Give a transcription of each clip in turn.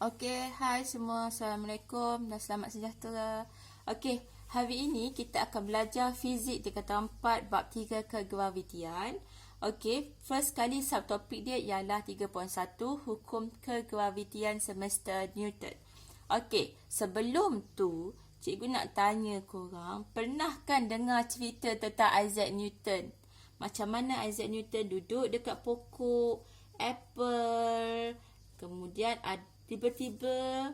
Okey, hai semua. Assalamualaikum dan selamat sejahtera. Okey, hari ini kita akan belajar fizik tingkatan 4 bab 3 kegravitian. Okey, first kali subtopik dia ialah 3.1 hukum kegravitian semesta Newton. Okey, sebelum tu cikgu nak tanya korang, pernah kan dengar cerita tentang Isaac Newton? Macam mana Isaac Newton duduk dekat pokok apple, kemudian tiba-tiba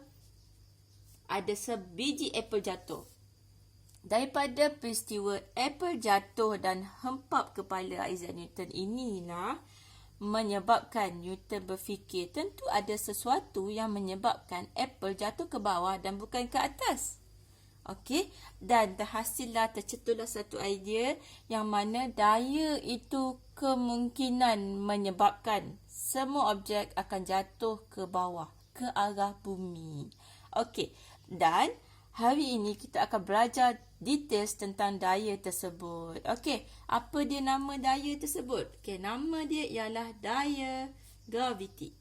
ada sebiji apple jatuh. Daripada peristiwa apple jatuh dan hempap kepala Isaac Newton inilah menyebabkan Newton berfikir tentu ada sesuatu yang menyebabkan apple jatuh ke bawah dan bukan ke atas. Okey, dan tercetuslah satu idea yang mana daya itu kemungkinan menyebabkan semua objek akan jatuh ke bawah, ke arah bumi. Okey, dan hari ini kita akan belajar details tentang daya tersebut. Okey, apa dia nama daya tersebut? Okey, nama dia ialah daya graviti.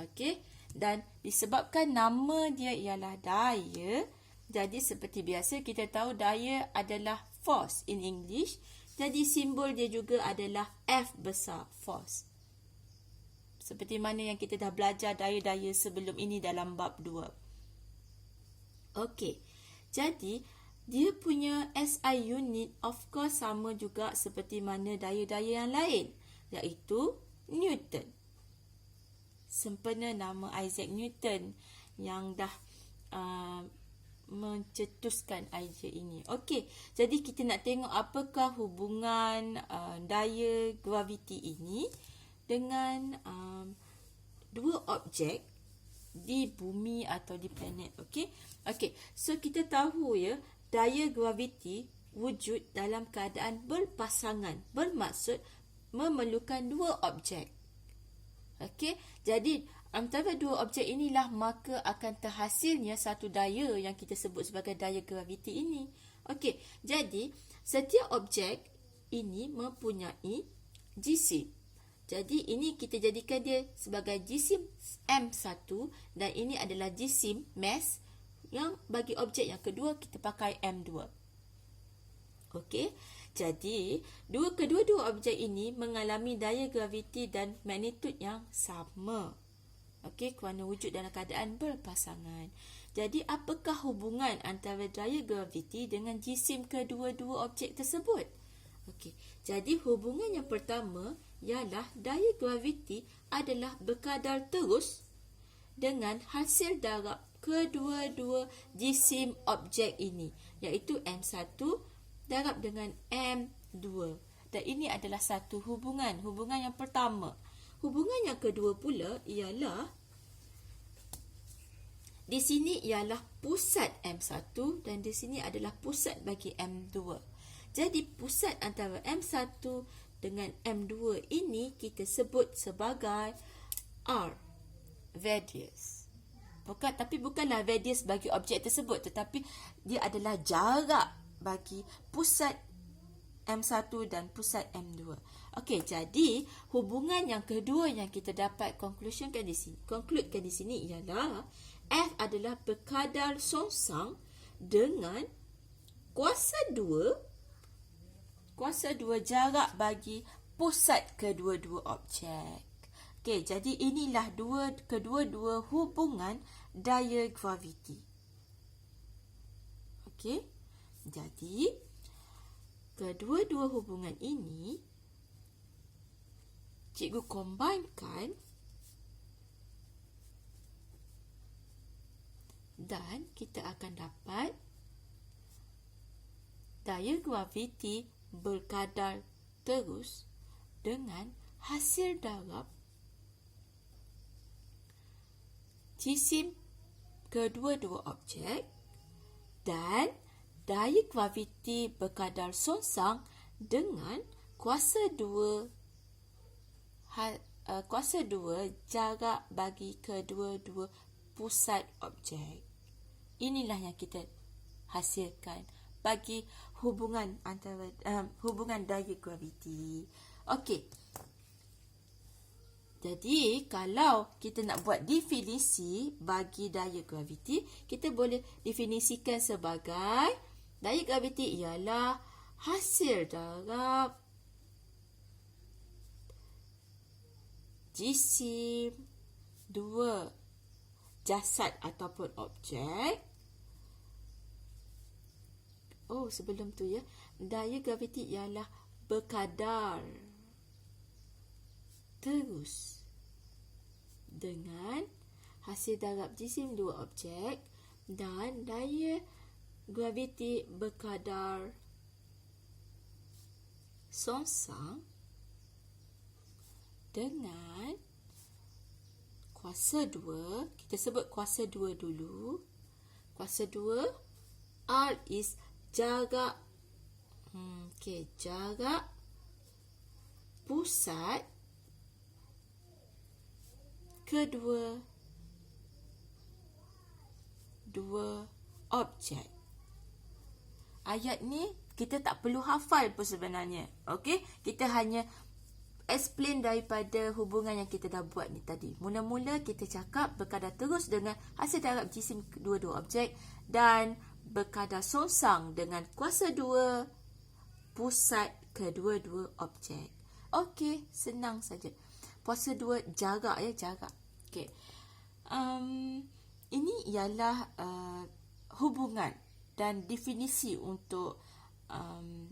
Okey, dan disebabkan nama dia ialah daya, jadi seperti biasa kita tahu daya adalah force in English. Jadi simbol dia juga adalah F besar, force. Seperti mana yang kita dah belajar daya-daya sebelum ini dalam bab 2. Okey, jadi dia punya SI unit of course sama juga seperti mana daya-daya yang lain, iaitu Newton. Sempena nama Isaac Newton yang dah mencetuskan idea ini. Okey, jadi kita nak tengok apakah hubungan daya graviti ini dengan dua objek di bumi atau di planet. Okey, so kita tahu ya, daya graviti wujud dalam keadaan berpasangan, bermaksud memerlukan dua objek. Okey, jadi antara dua objek inilah maka akan terhasilnya satu daya yang kita sebut sebagai daya graviti ini. Okey, jadi setiap objek ini mempunyai jisim. Jadi ini kita jadikan dia sebagai jisim M1 dan ini adalah jisim mass yang bagi objek yang kedua kita pakai M2. Okey, jadi kedua-dua objek ini mengalami daya graviti dan magnitud yang sama. Okey, kerana wujud dalam keadaan berpasangan. Jadi apakah hubungan antara daya graviti dengan jisim kedua-dua objek tersebut? Okey, jadi hubungan yang pertama ialah daya graviti adalah berkadar terus dengan hasil darab kedua-dua jisim objek ini, iaitu M1 darab dengan M2. Dan ini adalah satu hubungan yang pertama. Hubungan yang kedua pula ialah di sini ialah pusat M1 dan di sini adalah pusat bagi M2. Jadi pusat antara M1 dengan M2 ini kita sebut sebagai R, radius. Bukanlah radius bagi objek tersebut, tetapi dia adalah jarak bagi pusat M1 dan pusat M2. Okey, jadi hubungan yang kedua yang kita dapat concludekan di sini ialah F adalah berkadar songsang dengan kuasa 2 jarak bagi pusat kedua-dua objek. Okey, jadi inilah kedua-dua hubungan daya graviti. Okey, jadi kedua-dua hubungan ini cikgu combinekan dan kita akan dapat daya graviti berkadar terus dengan hasil darab jisim kedua-dua objek dan daya graviti berkadar songsang dengan kuasa 2 jarak bagi kedua-dua pusat objek. Inilah yang kita hasilkan bagi hubungan daya graviti. Okey. Jadi, kalau kita nak buat definisi bagi daya graviti, kita boleh definisikan sebagai daya graviti ialah hasil darab jisim dua jasad ataupun objek. Oh, sebelum tu ya, daya graviti ialah berkadar terus dengan hasil darab jisim dua objek, dan daya graviti berkadar songsang dengan kuasa 2. Kita sebut kuasa 2 dulu. Kuasa 2, R is jarak jarak pusat kedua dua objek. Ayat ni kita tak perlu hafal pun sebenarnya. Okey, kita hanya explain daripada hubungan yang kita dah buat ni tadi. Mula-mula kita cakap berkadar terus dengan hasil darab jisim kedua-dua objek dan berkadar songsang dengan kuasa 2 pusat kedua-dua objek. Okey, senang saja. Kuasa 2 jarak ya, jarak. Okey. Ini ialah hubungan dan definisi untuk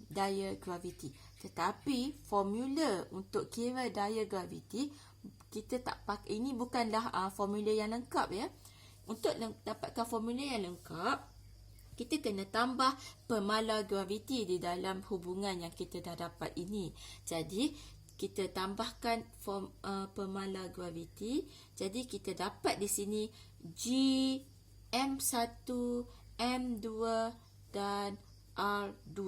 daya graviti. Tetapi formula untuk kira daya graviti kita tak pakai. Ini bukanlah formula yang lengkap ya. Untuk dapatkan formula yang lengkap, kita kena tambah pemala graviti di dalam hubungan yang kita dah dapat ini. Jadi kita tambahkan pemala graviti. Jadi kita dapat di sini G, M1, M2 dan R2.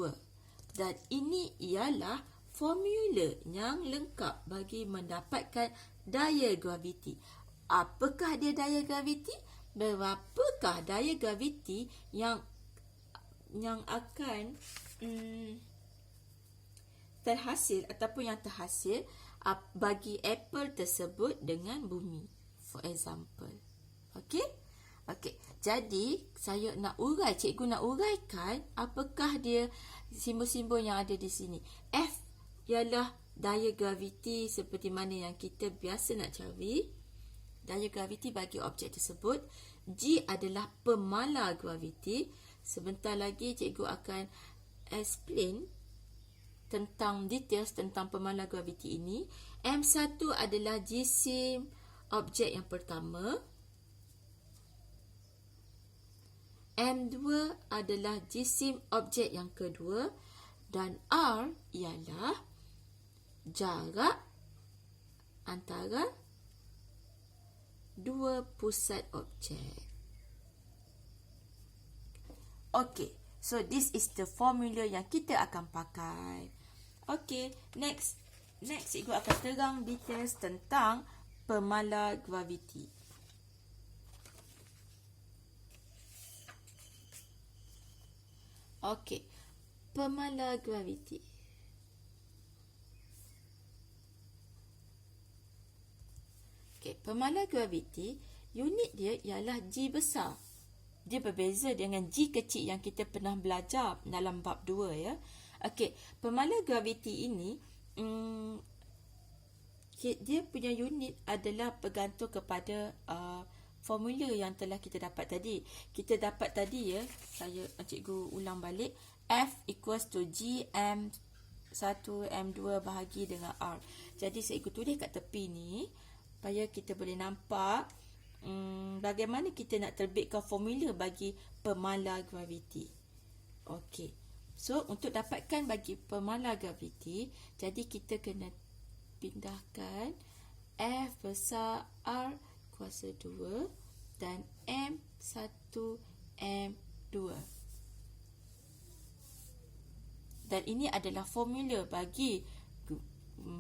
Dan ini ialah formula yang lengkap bagi mendapatkan daya graviti. Apakah dia daya graviti? Berapakah daya graviti yang akan terhasil ataupun yang terhasil bagi apple tersebut dengan bumi, for example. Okey? Okey. Jadi, saya nak urai, cikgu nak uraikan apakah dia simbol-simbol yang ada di sini. F ialah daya graviti seperti mana yang kita biasa nak cari. Daya graviti bagi objek tersebut. G adalah pemala graviti. Sebentar lagi cikgu akan explain tentang details tentang pemala graviti ini. M1 adalah jisim objek yang pertama. M2 adalah jisim objek yang kedua. Dan R ialah jarak antara dua pusat objek. Okay, so this is the formula yang kita akan pakai. Okay, next cikgu akan terang details tentang pemala graviti. Okay, pemala graviti. Okay, pemala graviti, unit dia ialah G besar. Dia berbeza dengan G kecil yang kita pernah belajar dalam bab 2 ya. Okey, pemala graviti ini dia punya unit adalah bergantung kepada formula yang telah kita dapat tadi. Kita dapat tadi ya, cikgu ulang balik. F equals to G M1 M2 bahagi dengan R. Jadi cikgu tulis kat tepi ni supaya kita boleh nampak bagaimana kita nak terbitkan formula bagi pemala graviti. Okey. So, untuk dapatkan bagi pemala graviti, jadi kita kena pindahkan F besar R kuasa 2 dan M1 M2. Dan ini adalah formula bagi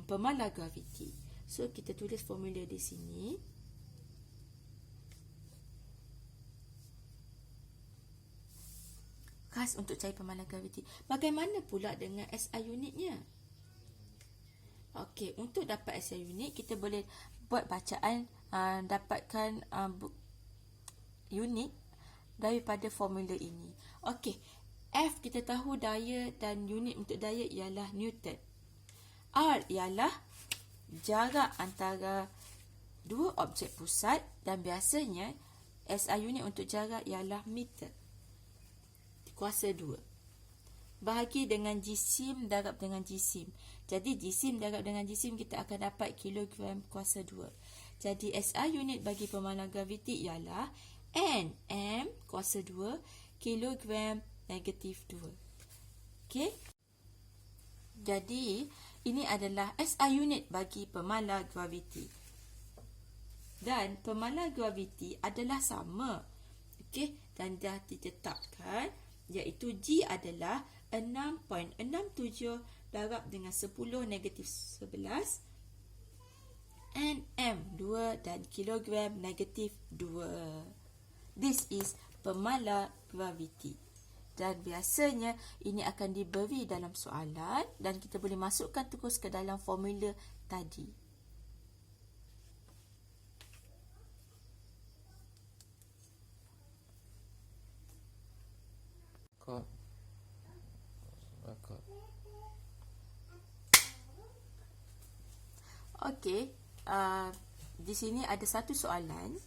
pemala graviti. So, kita tulis formula di sini. Khas untuk cari pemala graviti. Bagaimana pula dengan SI unitnya? Okey, untuk dapat SI unit, kita boleh buat bacaan, dapatkan unit daripada formula ini. Okey, F kita tahu daya dan unit untuk daya ialah Newton. R ialah jarak antara dua objek pusat dan biasanya SI unit untuk jarak ialah meter. Kuasa 2. Bahagi dengan jisim darab dengan jisim. Jadi jisim darab dengan jisim kita akan dapat kilogram kuasa 2. Jadi SI unit bagi pemalar graviti ialah Nm kuasa 2 kilogram negatif 2. Okey. Jadi ini adalah SI unit bagi pemalar graviti. Dan pemalar graviti adalah sama. Okey, dan dah ditetapkan iaitu G adalah 6.67 darab dengan 10 negatif 11 Nm 2 dan kilogram negatif 2. This is pemalar graviti. Dan biasanya ini akan diberi dalam soalan dan kita boleh masukkan terus ke dalam formula tadi. Okey, di sini ada satu soalan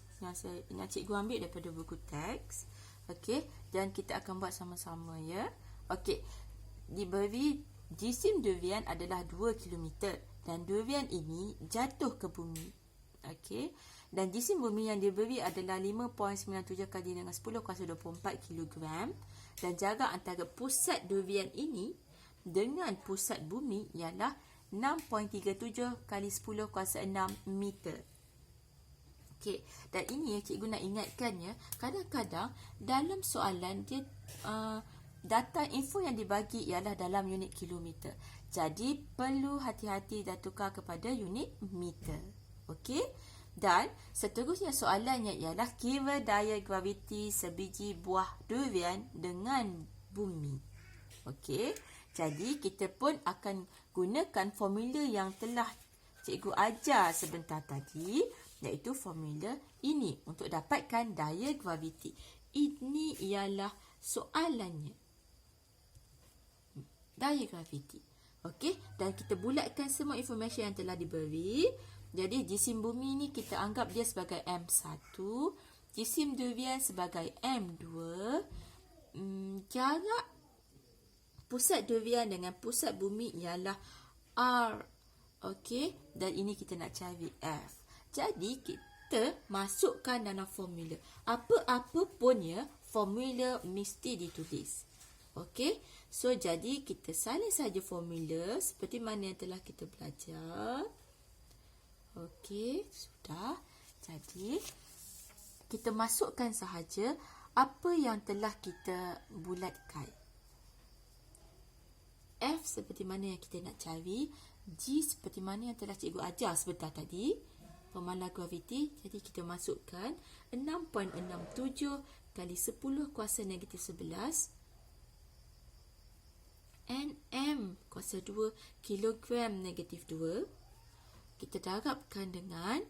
yang cikgu ambil daripada buku teks. Okey, dan kita akan buat sama-sama ya. Okey, diberi jisim durian adalah 2 km dan durian ini jatuh ke bumi. Okey, dan jisim bumi yang diberi adalah 5.97 kali dengan 10 kuasa 24 kg dan jarak antara pusat durian ini dengan pusat bumi ialah 6.37 kali 10 kuasa 6 meter. Okey, dan ini cikgu nak ingatkan ya, kadang-kadang dalam soalan dia data info yang dibagi ialah dalam unit kilometer. Jadi perlu hati-hati dan tukar kepada unit meter. Okey? Dan seterusnya soalannya ialah kira daya graviti sebiji buah durian dengan bumi. Okey? Jadi kita pun akan gunakan formula yang telah cikgu ajar sebentar tadi, iaitu formula ini untuk dapatkan daya graviti. Ini ialah soalannya. Daya graviti. Okey, dan kita bulatkan semua informasi yang telah diberi. Jadi jisim bumi ni kita anggap dia sebagai M1, jisim durian sebagai M2, jarak pusat durian dengan pusat bumi ialah R. Okey, dan ini kita nak cari F. Jadi kita masukkan dalam formula. Apa-apa pun ya, formula mesti ditulis. Okey, so jadi kita salin saja formula seperti mana yang telah kita belajar. Okey, sudah. Jadi kita masukkan sahaja apa yang telah kita bulatkan. F seperti mana yang kita nak cari, G seperti mana yang telah cikgu ajar sebentar tadi, pemalar graviti. Jadi kita masukkan 6.67 kali 10 kuasa negatif 11 Nm kuasa 2 kilogram negatif 2. Kita darabkan dengan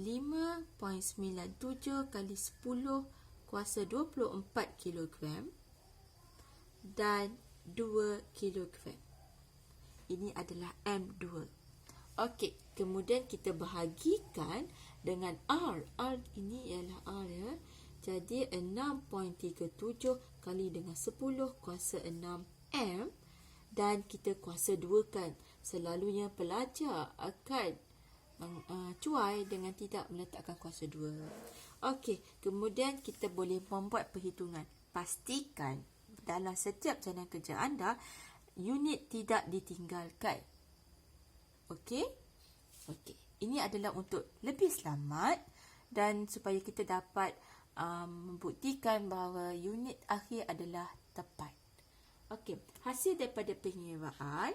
5.97 kali 10 kuasa 24 kilogram dan 2 kilogram. Ini adalah M2. Okey, kemudian kita bahagikan dengan R. R ini ialah R ya. Jadi 6.37 kali dengan 10 kuasa 6 M dan kita kuasa 2 kan. Selalunya pelajar akan cuai dengan tidak meletakkan kuasa 2. Okey, kemudian kita boleh membuat perhitungan. Pastikan dalam setiap jalanan kerja anda, unit tidak ditinggalkan. Okey? Okey. Ini adalah untuk lebih selamat dan supaya kita dapat membuktikan bahawa unit akhir adalah tepat. Okey, hasil daripada pengiraan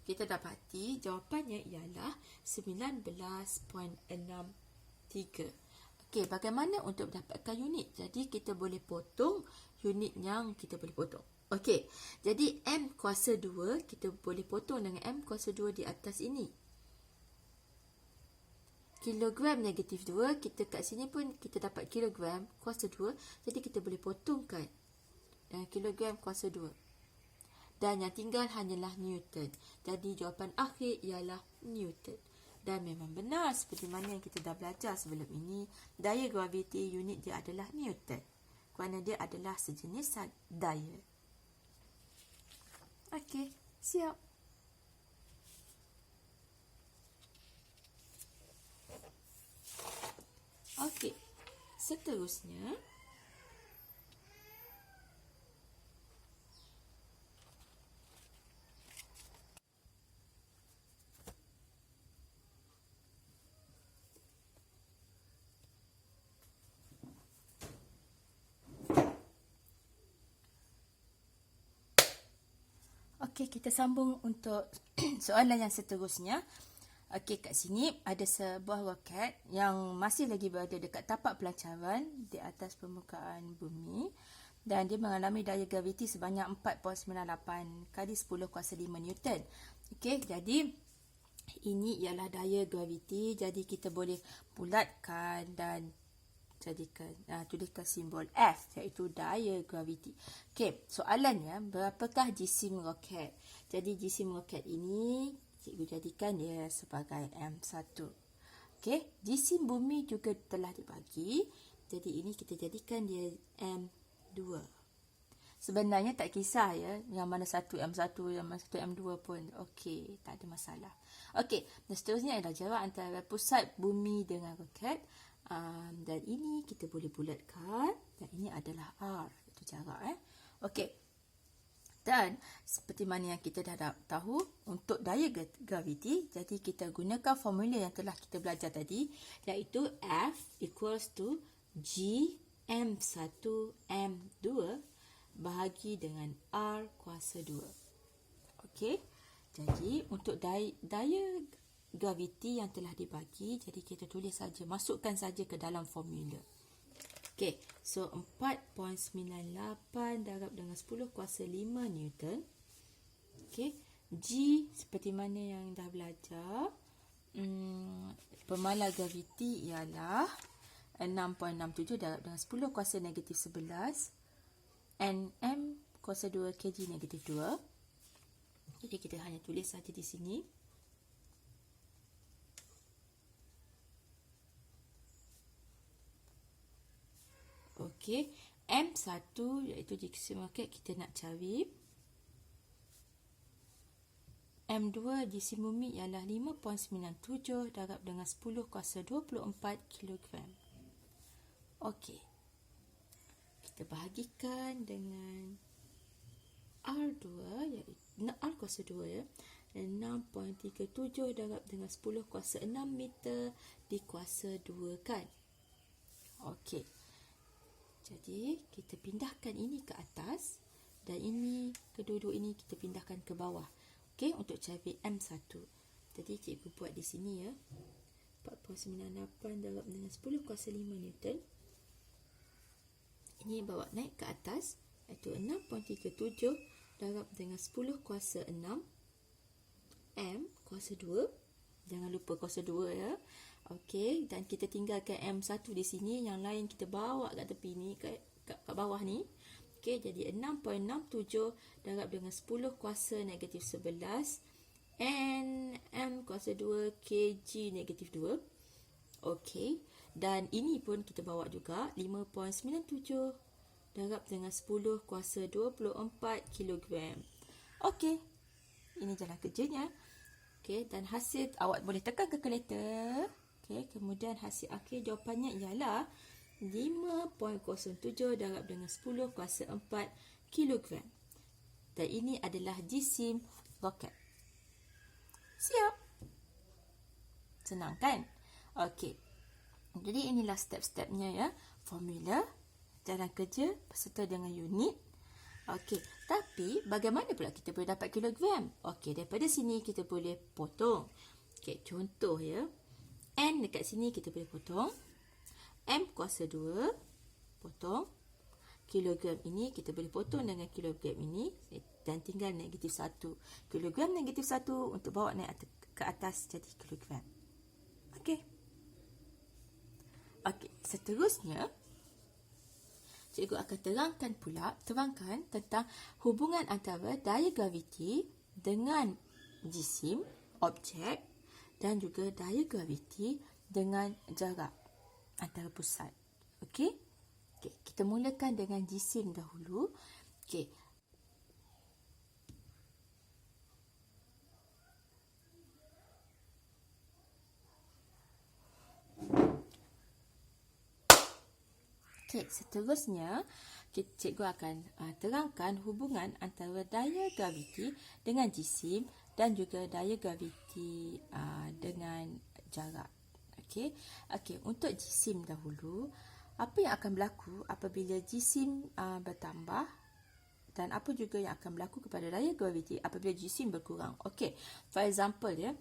kita dapati jawapannya ialah 19.63. Okey, bagaimana untuk mendapatkan unit? Jadi kita boleh potong unit yang kita boleh potong. Okey, jadi M kuasa 2 kita boleh potong dengan M kuasa 2 di atas ini. Kilogram negatif 2, kita kat sini pun kita dapat kilogram kuasa 2, jadi kita boleh potongkan dengan kilogram kuasa 2. Dan yang tinggal hanyalah Newton. Jadi jawapan akhir ialah Newton. Dan memang benar seperti mana yang kita dah belajar sebelum ini, daya graviti unit dia adalah Newton. Kerana dia adalah sejenis daya. Okey, siap. Okey, seterusnya okey, kita sambung untuk soalan yang seterusnya. Okey, kat sini ada sebuah roket yang masih lagi berada dekat tapak pelancaran di atas permukaan bumi dan dia mengalami daya graviti sebanyak 4.98 kali 10 kuasa 5 Newton. Okey, jadi ini ialah daya graviti, jadi kita boleh bulatkan dan jadikan tuliskan simbol F iaitu daya graviti. Okey, soalannya berapakah jisim roket? Jadi jisim roket ini cikgu jadikan dia sebagai M1. Okey, jisim bumi juga telah dibagi. Jadi ini kita jadikan dia M2. Sebenarnya tak kisah ya, yang mana satu M1, yang mana satu M2 pun. Okey, tak ada masalah. Okey, dan seterusnya adalah jarak antara pusat bumi dengan roket. Dan ini kita boleh bulatkan. Dan ini adalah R. Itu jarak. Okey. Dan seperti mana yang kita dah tahu, untuk daya graviti, jadi kita gunakan formula yang telah kita belajar tadi, iaitu F equals to G M1 M2 bahagi dengan R kuasa 2. Okey. Jadi untuk daya graviti yang telah dibagi, jadi kita tulis saja, masukkan saja ke dalam formula. Okey, so 4.98 darab dengan 10 kuasa 5 Newton. Okey, G seperti mana yang dah belajar, pemalar graviti ialah 6.67 darab dengan 10 kuasa negatif 11 Nm kuasa 2 kg negatif 2. Jadi kita hanya tulis saja di sini. Okey, M1 iaitu jisim roket kita nak cari. M2 jisim bumi ialah 5.97 darab dengan 10 kuasa 24 kilogram. Okey. Kita bahagikan dengan R2 iaitu R kuasa 2 ya. 6.37 darab dengan 10 kuasa 6 meter dikuasa 2 kan. Okey. Jadi, kita pindahkan ini ke atas dan ini, kedua-dua ini kita pindahkan ke bawah. Okey, untuk cari M1. Jadi, cikgu buat di sini ya. 4.98 darab dengan 10 kuasa 5 Newton. Ini bawa naik ke atas, iaitu 6.37 darab dengan 10 kuasa 6 M kuasa 2. Jangan lupa kuasa 2 ya. Okey, dan kita tinggalkan M1 di sini, yang lain kita bawa kat tepi ni, kat bawah ni. Okey, jadi 6.67 darab dengan 10 kuasa negatif 11 Nm kuasa 2 kg negatif 2. Okey, dan ini pun kita bawa juga 5.97 darab dengan 10 kuasa 24 kilogram. Okey, ini jalan kerjanya. Okey, dan hasil awak boleh tekan kalkulator. Okey, kemudian hasil akhir jawapannya ialah 5.07 darab dengan 10 kuasa 4 kilogram. Dan ini adalah jisim roket. Siap? Senang kan? Okey. Jadi inilah step-stepnya ya. Formula, jalan kerja beserta dengan unit. Okey, tapi bagaimana pula kita boleh dapat kilogram? Okey, daripada sini kita boleh potong. Okey, contoh ya. N dekat sini kita boleh potong. M kuasa 2, potong. kilogram ini kita boleh potong dengan kilogram ini dan tinggal negatif 1. Kilogram negatif 1 untuk bawa naik ke atas jadi kilogram. Okey. Okey, seterusnya cikgu akan terangkan tentang hubungan antara daya graviti dengan jisim, objek dan juga daya graviti dengan jarak antara pusat. Okey? Okey, kita mulakan dengan jisim dahulu. Okey. Okey, seterusnya cikgu akan terangkan hubungan antara daya graviti dengan jisim dan juga daya graviti dengan jarak. Okey. Okey, untuk jisim dahulu, apa yang akan berlaku apabila jisim bertambah dan apa juga yang akan berlaku kepada daya graviti apabila jisim berkurang. Okey, for example ya.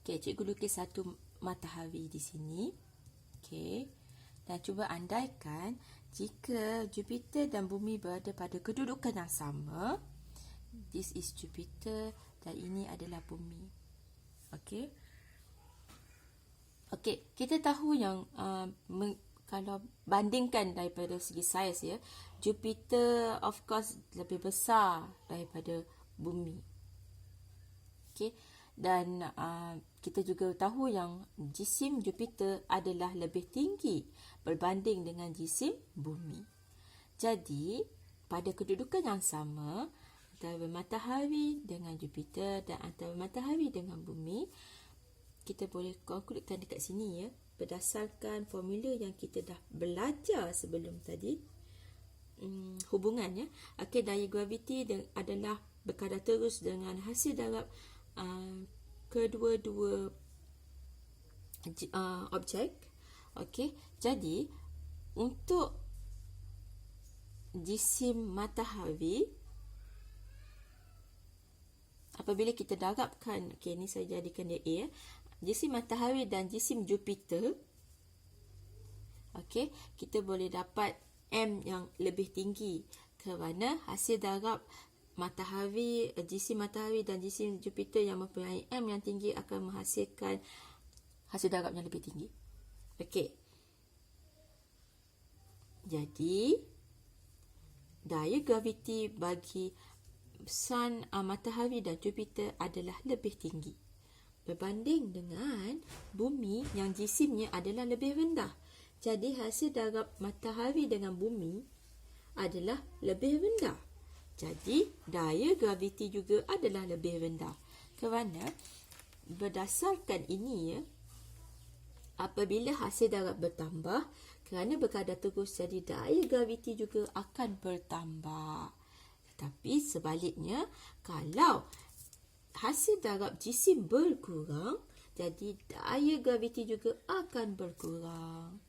Okey, cikgu lukis satu matahari di sini. Okey. Dan cuba andaikan jika Jupiter dan Bumi berada pada kedudukan yang sama. This is Jupiter dan ini adalah Bumi. Okey. Okey, kita tahu yang kalau bandingkan daripada segi saiz ya, Jupiter of course lebih besar daripada Bumi. Okey. Dan kita juga tahu yang jisim Jupiter adalah lebih tinggi berbanding dengan jisim Bumi. Jadi, pada kedudukan yang sama antara matahari dengan Jupiter dan antara matahari dengan Bumi, kita boleh konkludkan dekat sini ya, berdasarkan formula yang kita dah belajar sebelum tadi, hubungannya. Okey, daya graviti adalah berkadar terus dengan hasil darab kedua-dua objek. Okey, jadi untuk jisim matahari, apabila kita darabkan, okey, ni saya jadikan dia A, jisim matahari dan jisim Jupiter, okey, kita boleh dapat M yang lebih tinggi kerana hasil darab matahari, jisim matahari dan jisim Jupiter yang mempunyai M yang tinggi akan menghasilkan hasil darab yang lebih tinggi. Okey. Jadi, daya graviti bagi Sun, matahari dan Jupiter adalah lebih tinggi berbanding dengan Bumi yang jisimnya adalah lebih rendah. Jadi hasil darab matahari dengan Bumi adalah lebih rendah. Jadi daya graviti juga adalah lebih rendah. Kerana berdasarkan ini ya, apabila hasil darab bertambah, kerana berkadar terus, jadi daya graviti juga akan bertambah. Tetapi sebaliknya, kalau hasil darab jisim berkurang, jadi daya graviti juga akan berkurang.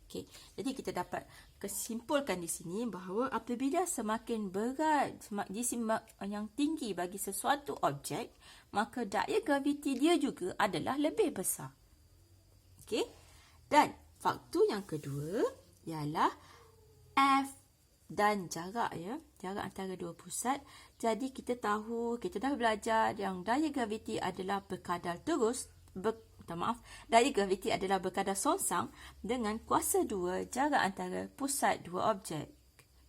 Okey, jadi kita dapat kesimpulkan di sini bahawa apabila semakin berat jisim yang tinggi bagi sesuatu objek, maka daya graviti dia juga adalah lebih besar. Okey, dan faktor yang kedua ialah F dan jarak ya, jarak antara dua pusat. Jadi kita tahu, kita dah belajar yang daya graviti adalah berkadar terus, daya graviti adalah berkadar songsang dengan kuasa 2 jarak antara pusat dua objek.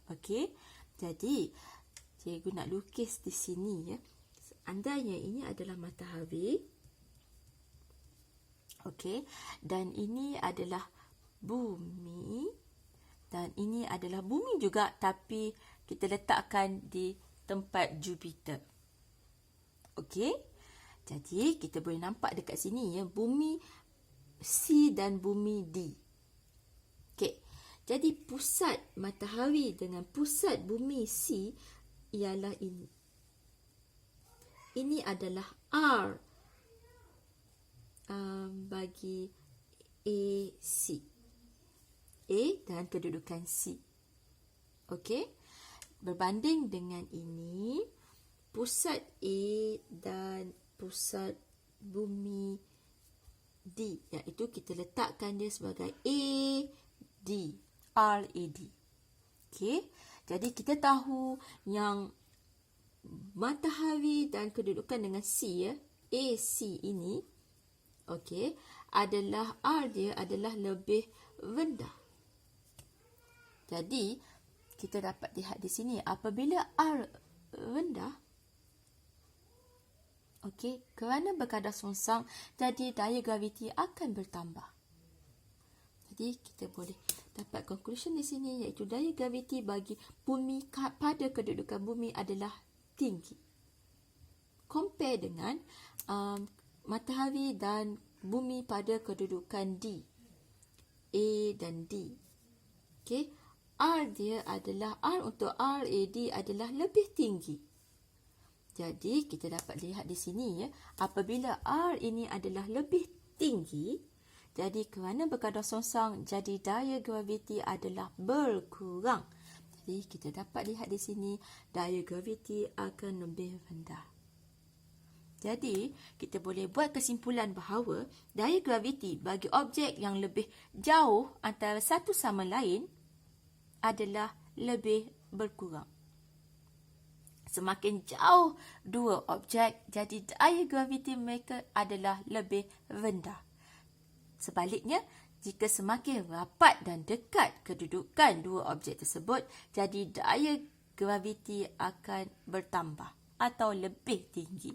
Okey, jadi cikgu nak lukis di sini ya. Andainya ini adalah matahari. Okey, dan ini adalah Bumi. Dan ini adalah Bumi juga, tapi kita letakkan di tempat Jupiter. Okey. Jadi, kita boleh nampak dekat sini ya, Bumi C dan Bumi D. Okey. Jadi, pusat matahari dengan pusat Bumi C ialah ini. Ini adalah R bagi AC. A dan kedudukan C. Okey. Berbanding dengan ini, pusat A dan pusat Bumi D, iaitu kita letakkan dia sebagai AD, RAD. Okey. Jadi kita tahu yang matahari dan kedudukan dengan C ya, AC ini, okey, adalah R dia adalah lebih rendah. Jadi kita dapat lihat di sini apabila R rendah, okey, kerana berkadar songsang, jadi daya graviti akan bertambah. Jadi kita boleh dapat conclusion di sini iaitu daya graviti bagi bumi pada kedudukan bumi adalah tinggi. Compare dengan matahari dan bumi pada kedudukan D. A dan D. Okey, R dia adalah R untuk RAD adalah lebih tinggi. Jadi kita dapat lihat di sini ya, apabila R ini adalah lebih tinggi, jadi kerana berkadar songsang, jadi daya graviti adalah berkurang. Jadi kita dapat lihat di sini daya graviti akan lebih rendah. Jadi kita boleh buat kesimpulan bahawa daya graviti bagi objek yang lebih jauh antara satu sama lain adalah lebih berkurang. Semakin jauh dua objek, jadi daya graviti mereka adalah lebih rendah. Sebaliknya, jika semakin rapat dan dekat kedudukan dua objek tersebut, jadi daya graviti akan bertambah atau lebih tinggi.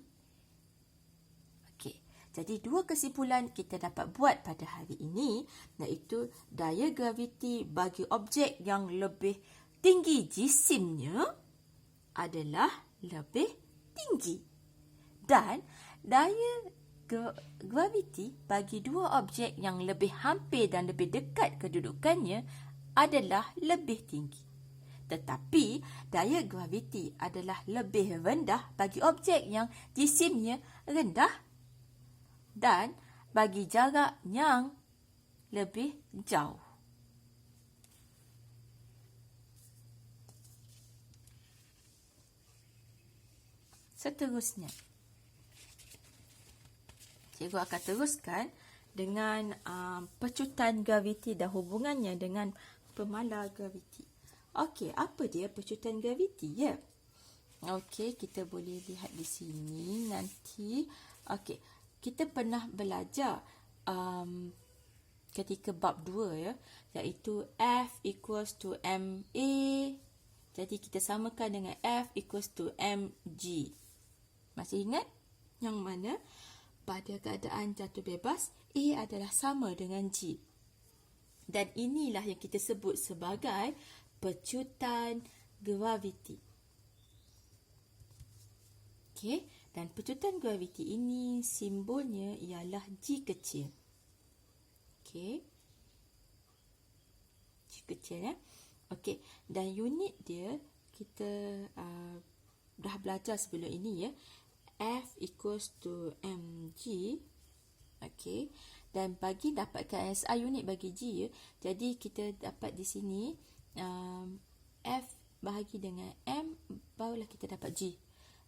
Okey, jadi dua kesimpulan kita dapat buat pada hari ini, iaitu daya graviti bagi objek yang lebih tinggi jisimnya adalah lebih tinggi. Dan daya graviti bagi dua objek yang lebih hampir dan lebih dekat kedudukannya adalah lebih tinggi. Tetapi daya graviti adalah lebih rendah bagi objek yang jisimnya rendah dan bagi jarak yang lebih jauh. Seterusnya, cikgu akan teruskan dengan pecutan graviti dan hubungannya dengan pemala graviti. Okey, apa dia pecutan graviti ya? Okey, kita boleh lihat di sini nanti. Okey, kita pernah belajar ketika bab 2 ya, iaitu F equals to MA. Jadi kita samakan dengan F equals to mg. Masih ingat? Yang mana pada keadaan jatuh bebas, A adalah sama dengan G. Dan inilah yang kita sebut sebagai pecutan graviti. Okey, dan pecutan graviti ini simbolnya ialah G kecil. Okey. G kecil ya. Okey, dan unit dia kita dah belajar sebelum ini ya. F equals to mg. Okey. Dan bagi dapatkan SI unit bagi G ya, jadi kita dapat di sini F bahagi dengan M, barulah kita dapat G.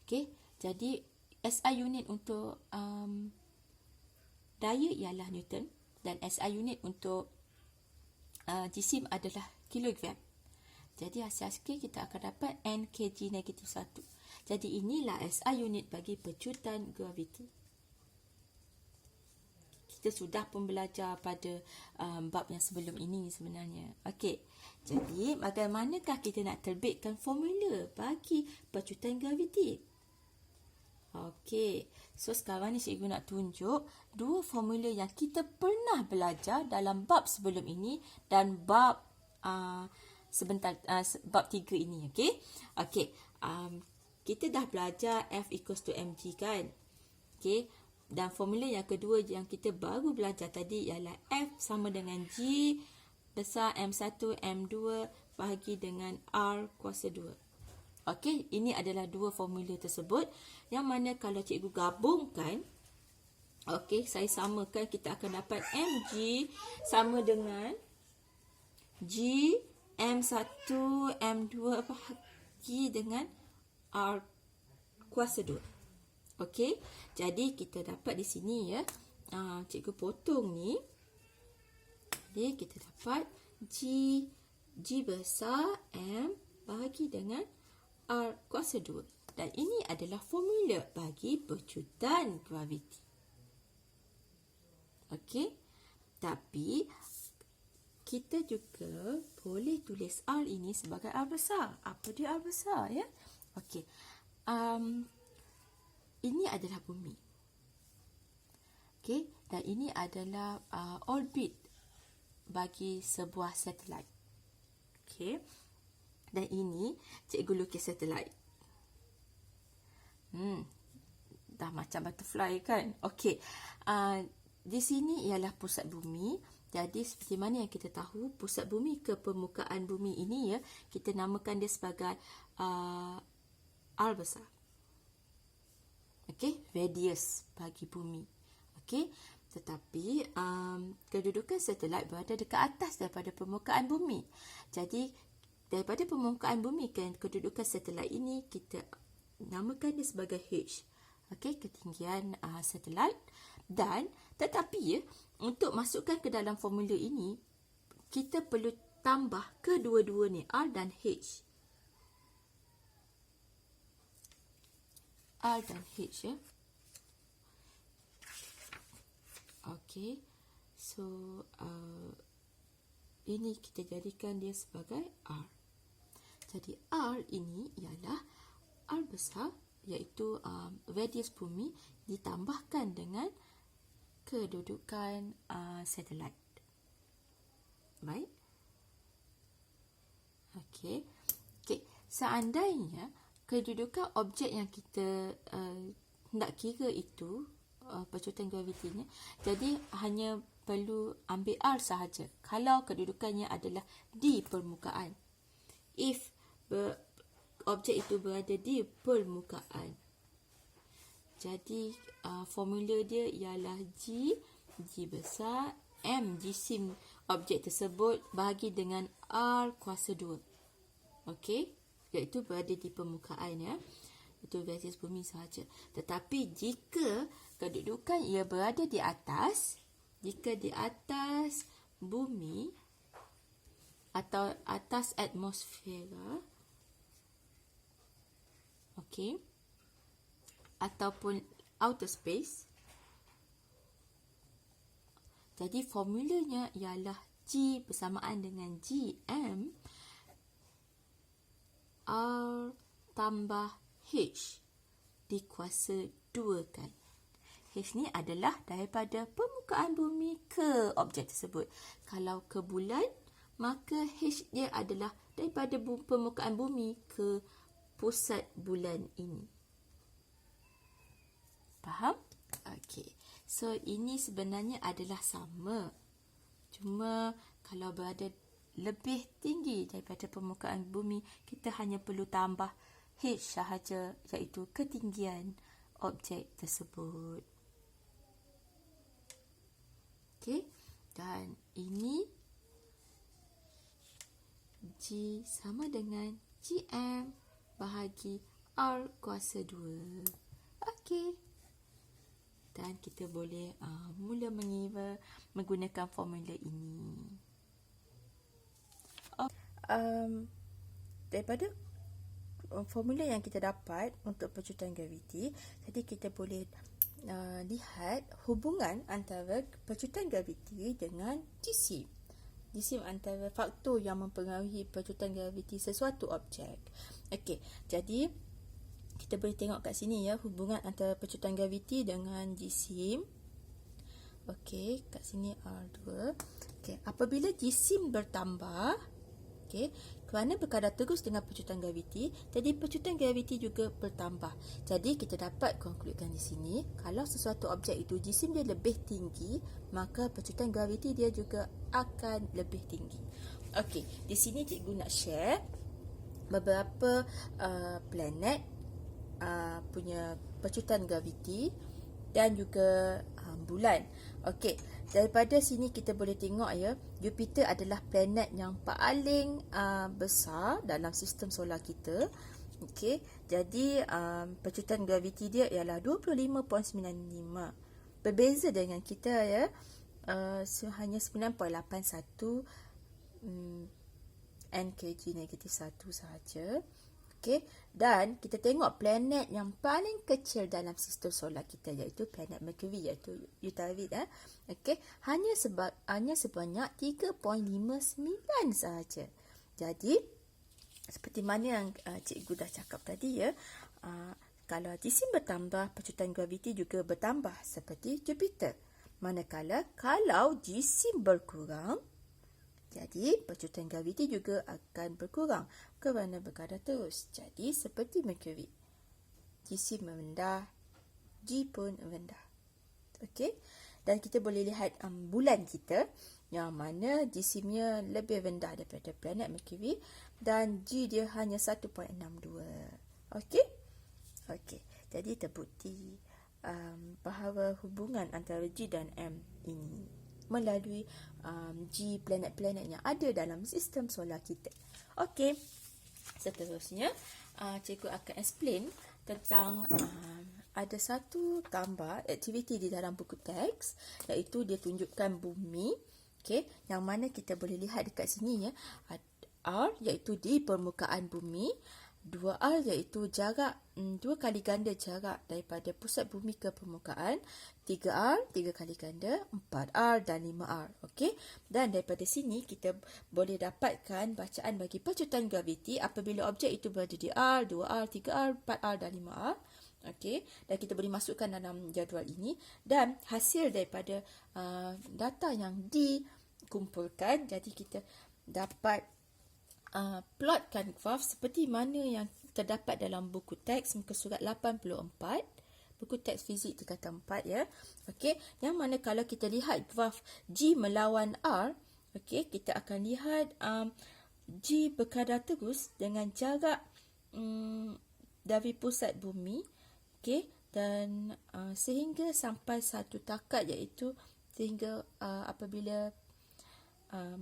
Okey. Jadi SI unit untuk daya ialah Newton dan SI unit untuk jisim adalah kilogram. Jadi hasil kita akan dapat N kg negatif 1. Jadi inilah SI unit bagi pecutan graviti. Kita sudah pun belajar pada bab yang sebelum ini sebenarnya. Okey. Jadi bagaimanakah kita nak terbitkan formula bagi pecutan graviti? Okey. So sekarang ni cikgu nak tunjuk dua formula yang kita pernah belajar dalam bab sebelum ini dan bab bab 3 ini. Okey. Okey. Kita dah belajar F equals to mg kan. Okey. Dan formula yang kedua yang kita baru belajar tadi ialah F sama dengan G besar M1 M2 bahagi dengan R kuasa 2. Okey, ini adalah dua formula tersebut yang mana kalau cikgu gabungkan, okey, saya samakan, kita akan dapat mg sama dengan G M1 M2 bahagi dengan R kuasa 2. Okey, jadi kita dapat di sini ya. Cikgu potong ni. Jadi kita dapat G besar M bahagi dengan R kuasa 2. Dan ini adalah formula bagi pecutan graviti. Okey. Tapi kita juga boleh tulis R ini sebagai R besar. Apa dia R besar ya? Okey. Ini adalah bumi. Okey, dan ini adalah orbit bagi sebuah satelit. Okey. Dan ini cikgu lukis satelit. Dah macam butterfly kan? Okey. Di sini ialah pusat bumi. Jadi seperti mana yang kita tahu, pusat bumi ke permukaan bumi ini ya, kita namakan dia sebagai R besar. Okey, radius bagi bumi. Okey, tetapi kedudukan satelit berada dekat atas daripada permukaan bumi. Jadi daripada permukaan bumi ke kedudukan satelit ini kita namakan dia sebagai H. Okey, ketinggian satelit. Dan tetapi ya, untuk masukkan ke dalam formula ini kita perlu tambah kedua-dua ni, R dan H. R dan H ya. Okey. So ini kita jadikan dia sebagai R. Jadi R ini ialah R besar, iaitu radius bumi ditambahkan dengan kedudukan satelit. Baik. Okey. Okey, seandainya kedudukan objek yang kita nak kira itu pecutan gravitinya, jadi hanya perlu ambil R sahaja kalau kedudukannya adalah di permukaan. If objek itu berada di permukaan, jadi formula dia ialah G besar M jisim objek tersebut bahagi dengan R kuasa 2. Okey, iaitu berada di permukaan ya. Itu radius bumi sahaja. Tetapi jika kedudukan ia berada di atas, jika di atas bumi atau atas atmosfera, okey, ataupun outer space, jadi formulanya ialah G bersamaan dengan GM R tambah H dikuasa 2 kan. H ni adalah daripada permukaan bumi ke objek tersebut. Kalau ke bulan, maka H dia adalah daripada permukaan bumi ke pusat bulan ini. Faham? Okey. So, ini sebenarnya adalah sama. Cuma kalau berada lebih tinggi daripada permukaan bumi, kita hanya perlu tambah H sahaja, iaitu ketinggian objek tersebut. Okey. Dan ini G sama dengan GM bahagi R kuasa 2. Okey. Dan kita boleh mula mengira menggunakan formula ini. Daripada formula yang kita dapat untuk pecutan graviti, jadi kita boleh lihat hubungan antara pecutan graviti dengan jisim. Jisim antara faktor yang mempengaruhi pecutan graviti sesuatu objek. Okey, jadi kita boleh tengok kat sini ya, hubungan antara pecutan graviti dengan jisim. Okey, kat sini R2. Okey, apabila jisim bertambah, okey, kerana berkadar terus dengan pecutan graviti, jadi pecutan graviti juga bertambah. Jadi kita dapat konkludkan di sini, kalau sesuatu objek itu jisim dia lebih tinggi, maka pecutan graviti dia juga akan lebih tinggi. Okey, di sini cikgu nak share beberapa planet punya pecutan graviti dan juga bulan. Okey, daripada sini kita boleh tengok ya, Jupiter adalah planet yang paling besar dalam sistem solar kita. Okey, jadi pecutan graviti dia ialah 25.95. Berbeza dengan kita ya, hanya 9.81 N kg -1 sahaja. Okey, dan kita tengok planet yang paling kecil dalam sistem solar kita, iaitu planet Mercury, iaitu Utavid. Okey, hanya sebanyak 3.59 sahaja. Jadi seperti mana yang cikgu dah cakap tadi ya, kalau jisim bertambah, pecutan graviti juga bertambah seperti Jupiter. Manakala kalau jisim berkurang, jadi pecutan graviti juga akan berkurang kerana berkadar terus. Jadi seperti Mercury, jisim merendah, G pun rendah. Okey, dan kita boleh lihat bulan kita yang mana jisimnya lebih rendah daripada planet Mercury dan G dia hanya 1.62. Okey? Okey, jadi terbukti bahawa hubungan antara G dan M ini melalui G planet-planet yang ada dalam sistem solar kita. Okey, seterusnya cikgu akan explain tentang ada satu gambar aktiviti di dalam buku teks, iaitu dia tunjukkan bumi. Okey, yang mana kita boleh lihat dekat sini ya, R iaitu di permukaan bumi, 2R iaitu jarak 2 kali ganda jarak daripada pusat bumi ke permukaan, 3R 3 kali ganda, 4R dan 5R. Okey, dan daripada sini kita boleh dapatkan bacaan bagi pecutan graviti apabila objek itu berada di R, 2R, 3R, 4R dan 5R. Okey, dan kita boleh masukkan dalam jadual ini, dan hasil daripada data yang dikumpulkan, jadi kita dapat plotkan graf seperti mana yang terdapat dalam buku teks muka surat 84, buku teks fizik tingkatan 4 ya. Okey, yang mana kalau kita lihat graf G melawan R, okey, kita akan lihat G berkadar terus dengan jarak dari pusat bumi, okey, dan sehingga sampai satu takat, iaitu sehingga apabila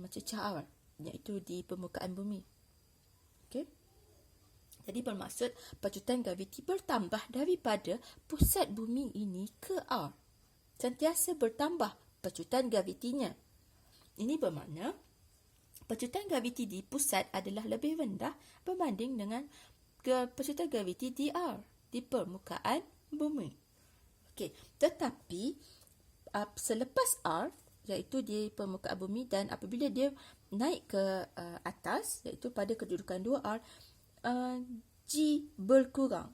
mencecah R, iaitu di permukaan bumi. Okey. Jadi bermaksud pecutan graviti bertambah daripada pusat bumi ini ke R. Sentiasa bertambah pecutan gravitinya. Ini bermakna pecutan graviti di pusat adalah lebih rendah berbanding dengan pecutan graviti di R, di permukaan bumi. Okey, tetapi selepas R, iaitu di permukaan bumi, dan apabila dia naik ke atas, iaitu pada kedudukan 2R, G berkurang,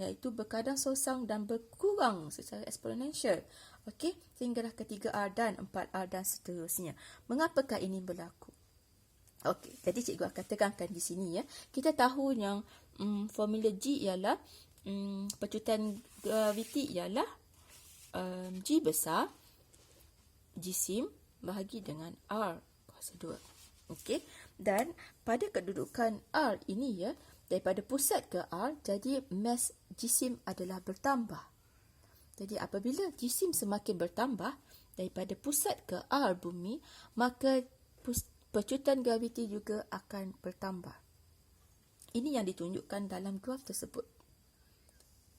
iaitu berkadar sosang dan berkurang secara eksponensial. Okey, sehinggalah ke 3R dan 4R dan seterusnya. Mengapakah ini berlaku? Okey, jadi cikgu akan tekankan di sini ya. Kita tahu yang formula G ialah pecutan graviti ialah G besar jisim bahagi dengan R kuasa 2. Okey, dan pada kedudukan R ini ya, daripada pusat ke R, jadi mass jisim adalah bertambah. Jadi apabila jisim semakin bertambah daripada pusat ke R bumi, maka pecutan graviti juga akan bertambah. Ini yang ditunjukkan dalam graf tersebut.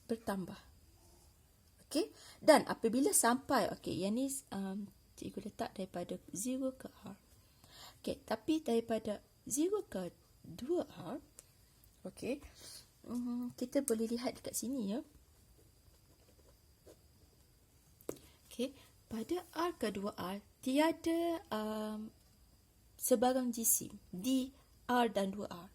Bertambah. Okey, dan apabila sampai, okey, yang ni cikgu letak daripada 0 ke R. Okey, tapi daripada 0 ke 2R, okey, kita boleh lihat dekat sini ya. Okey, pada R ke 2R tiada sebarang jisim di R dan 2R.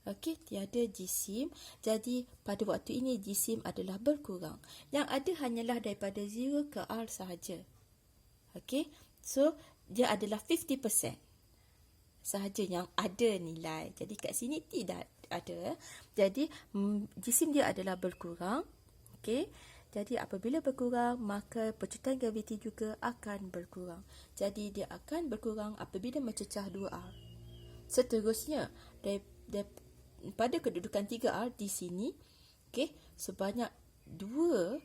Okey, tiada jisim. Jadi pada waktu ini jisim adalah berkurang. Yang ada hanyalah daripada 0 ke R sahaja. Okey, so dia adalah 50% sahaja yang ada nilai. Jadi kat sini tidak ada. Jadi jisim dia adalah berkurang. Okey, jadi apabila berkurang, maka pecutan graviti juga akan berkurang. Jadi dia akan berkurang apabila mencecah 2R. Seterusnya, pada kedudukan 3R di sini, okey, sebanyak 2R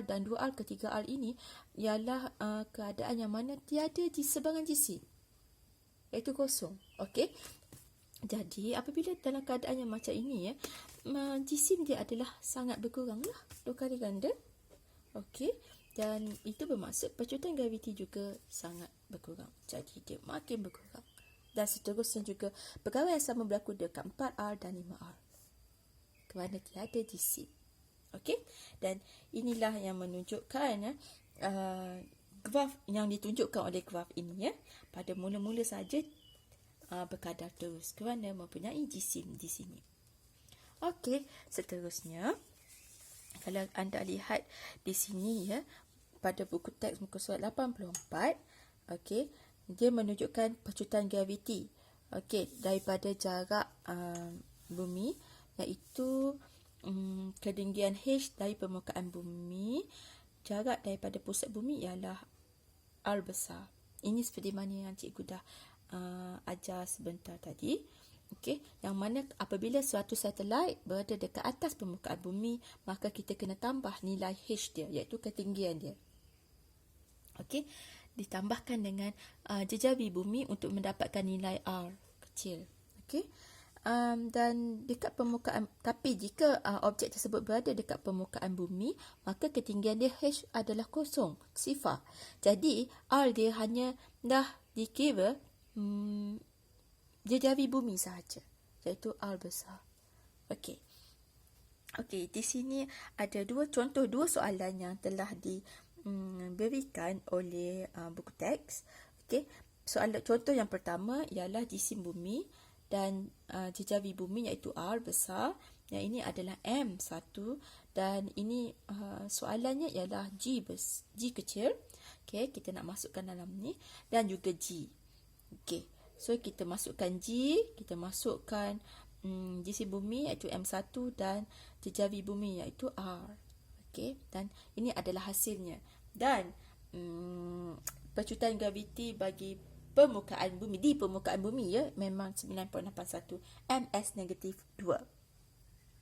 dan 2R ke 3R ini ialah keadaan yang mana tiada sebarang jisim, iaitu kosong. Okey, jadi apabila dalam keadaan yang macam ini ya, jisim dia adalah sangat berkurang lah, 2 kali ganda. Okey, dan itu bermaksud pecutan graviti juga sangat berkurang. Jadi dia makin berkurang. Dan seterusnya juga perkara yang sama berlaku dekat 4R dan 5R. Kerana tiada jisim. Okey? Dan inilah yang menunjukkan graf yang ditunjukkan oleh graf ini ya. Pada mula-mula saja berkadar terus kerana mempunyai jisim di sini. Okey, seterusnya kalau anda lihat di sini ya, pada buku teks muka surat 84, okey, dia menunjukkan pecutan graviti. Okey, daripada jarak bumi, iaitu ketinggian H dari permukaan bumi, jarak daripada pusat bumi ialah R besar. Ini seperti mana yang cikgu dah ajar sebentar tadi. Okey, yang mana apabila suatu satelit berada dekat atas permukaan bumi, maka kita kena tambah nilai H dia, iaitu ketinggian dia. Okey, ditambahkan dengan jejawi bumi untuk mendapatkan nilai R kecil. Okey. Dan dekat permukaan, tapi jika objek tersebut berada dekat permukaan bumi, maka ketinggian dia H adalah kosong, sifar. Jadi R dia hanya dah dikira jejawi bumi sahaja, iaitu R besar. Okey. Okey, di sini ada dua soalan yang telah diberikan oleh buku teks. Okey. Contoh yang pertama ialah jisim bumi dan jejawi bumi iaitu R besar. Yang ini adalah M1 dan ini soalannya ialah G kecil. Okey, kita nak masukkan dalam ni, dan juga G. Okey. So kita masukkan G, kita masukkan jisim bumi iaitu M1 dan jejawi bumi iaitu R. Okey, dan ini adalah hasilnya. Dan pecutan graviti bagi permukaan bumi, di permukaan bumi ya, memang 9.81 ms-2.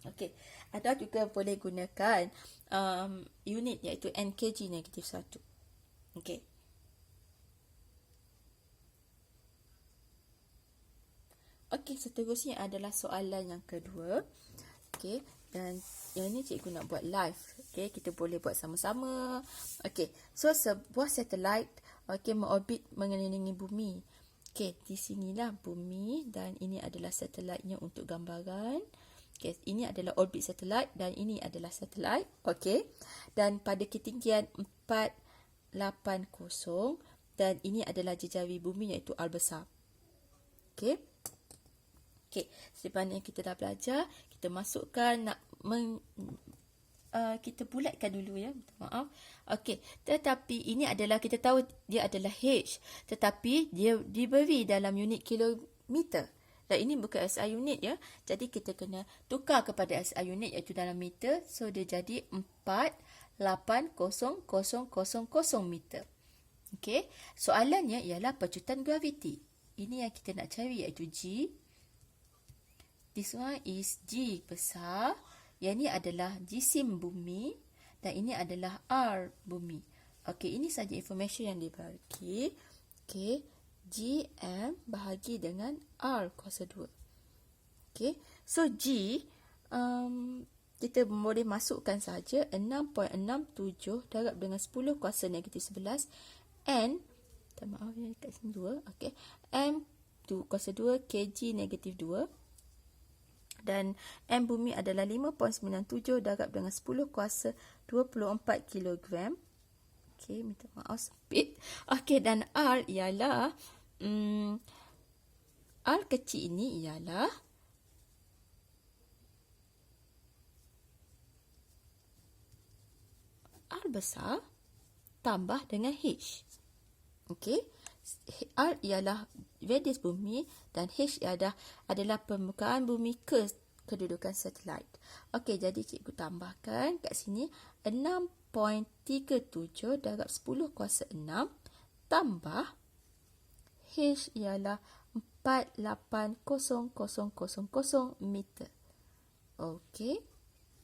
Okey, anda juga boleh gunakan unit iaitu nkg-1. Okey. Okey, seterusnya adalah soalan yang kedua. Okey, dan yang ini cikgu nak buat live. Okey, kita boleh buat sama-sama. Okey, so sebuah satelit mengorbit mengelilingi bumi. Okey, di sinilah bumi dan ini adalah satelitnya untuk gambaran. Okey, ini adalah orbit satelit dan ini adalah satelit. Okey, dan pada ketinggian 480 dan ini adalah jejawi bumi iaitu R besar. Okey. Okey, seperti mana yang kita dah belajar, kita masukkan kita bulatkan dulu ya, maaf. Okey, tetapi ini adalah, kita tahu dia adalah H, tetapi dia diberi dalam unit kilometer. Dan ini bukan SI unit ya. Jadi kita kena tukar kepada SI unit iaitu dalam meter. So dia jadi 480,000 meter. Okey, soalannya ialah pecutan graviti. Ini yang kita nak cari iaitu G. This one is G besar. Yang ini adalah jisim bumi. Dan ini adalah R bumi. Okey, ini saja information yang dibagi. Okey, GM bahagi dengan R kuasa 2. Okey, so G, kita boleh masukkan saja 6.67 darab dengan 10 kuasa negatif 11. N, maaf ya, kat sini 2. Okey, M kuasa 2 kg negatif 2. Dan M bumi adalah 5.97 darab dengan 10 kuasa 24 kilogram. Okey, minta maaf sempit. Okey, dan R ialah R kecil ini ialah R besar tambah dengan H. Okey, R ialah radius bumi dan H adalah permukaan bumi ke kedudukan satelit. Okey, jadi cikgu tambahkan kat sini 6.37 darab 10 kuasa 6 tambah H ialah 480,000 meter. Okey,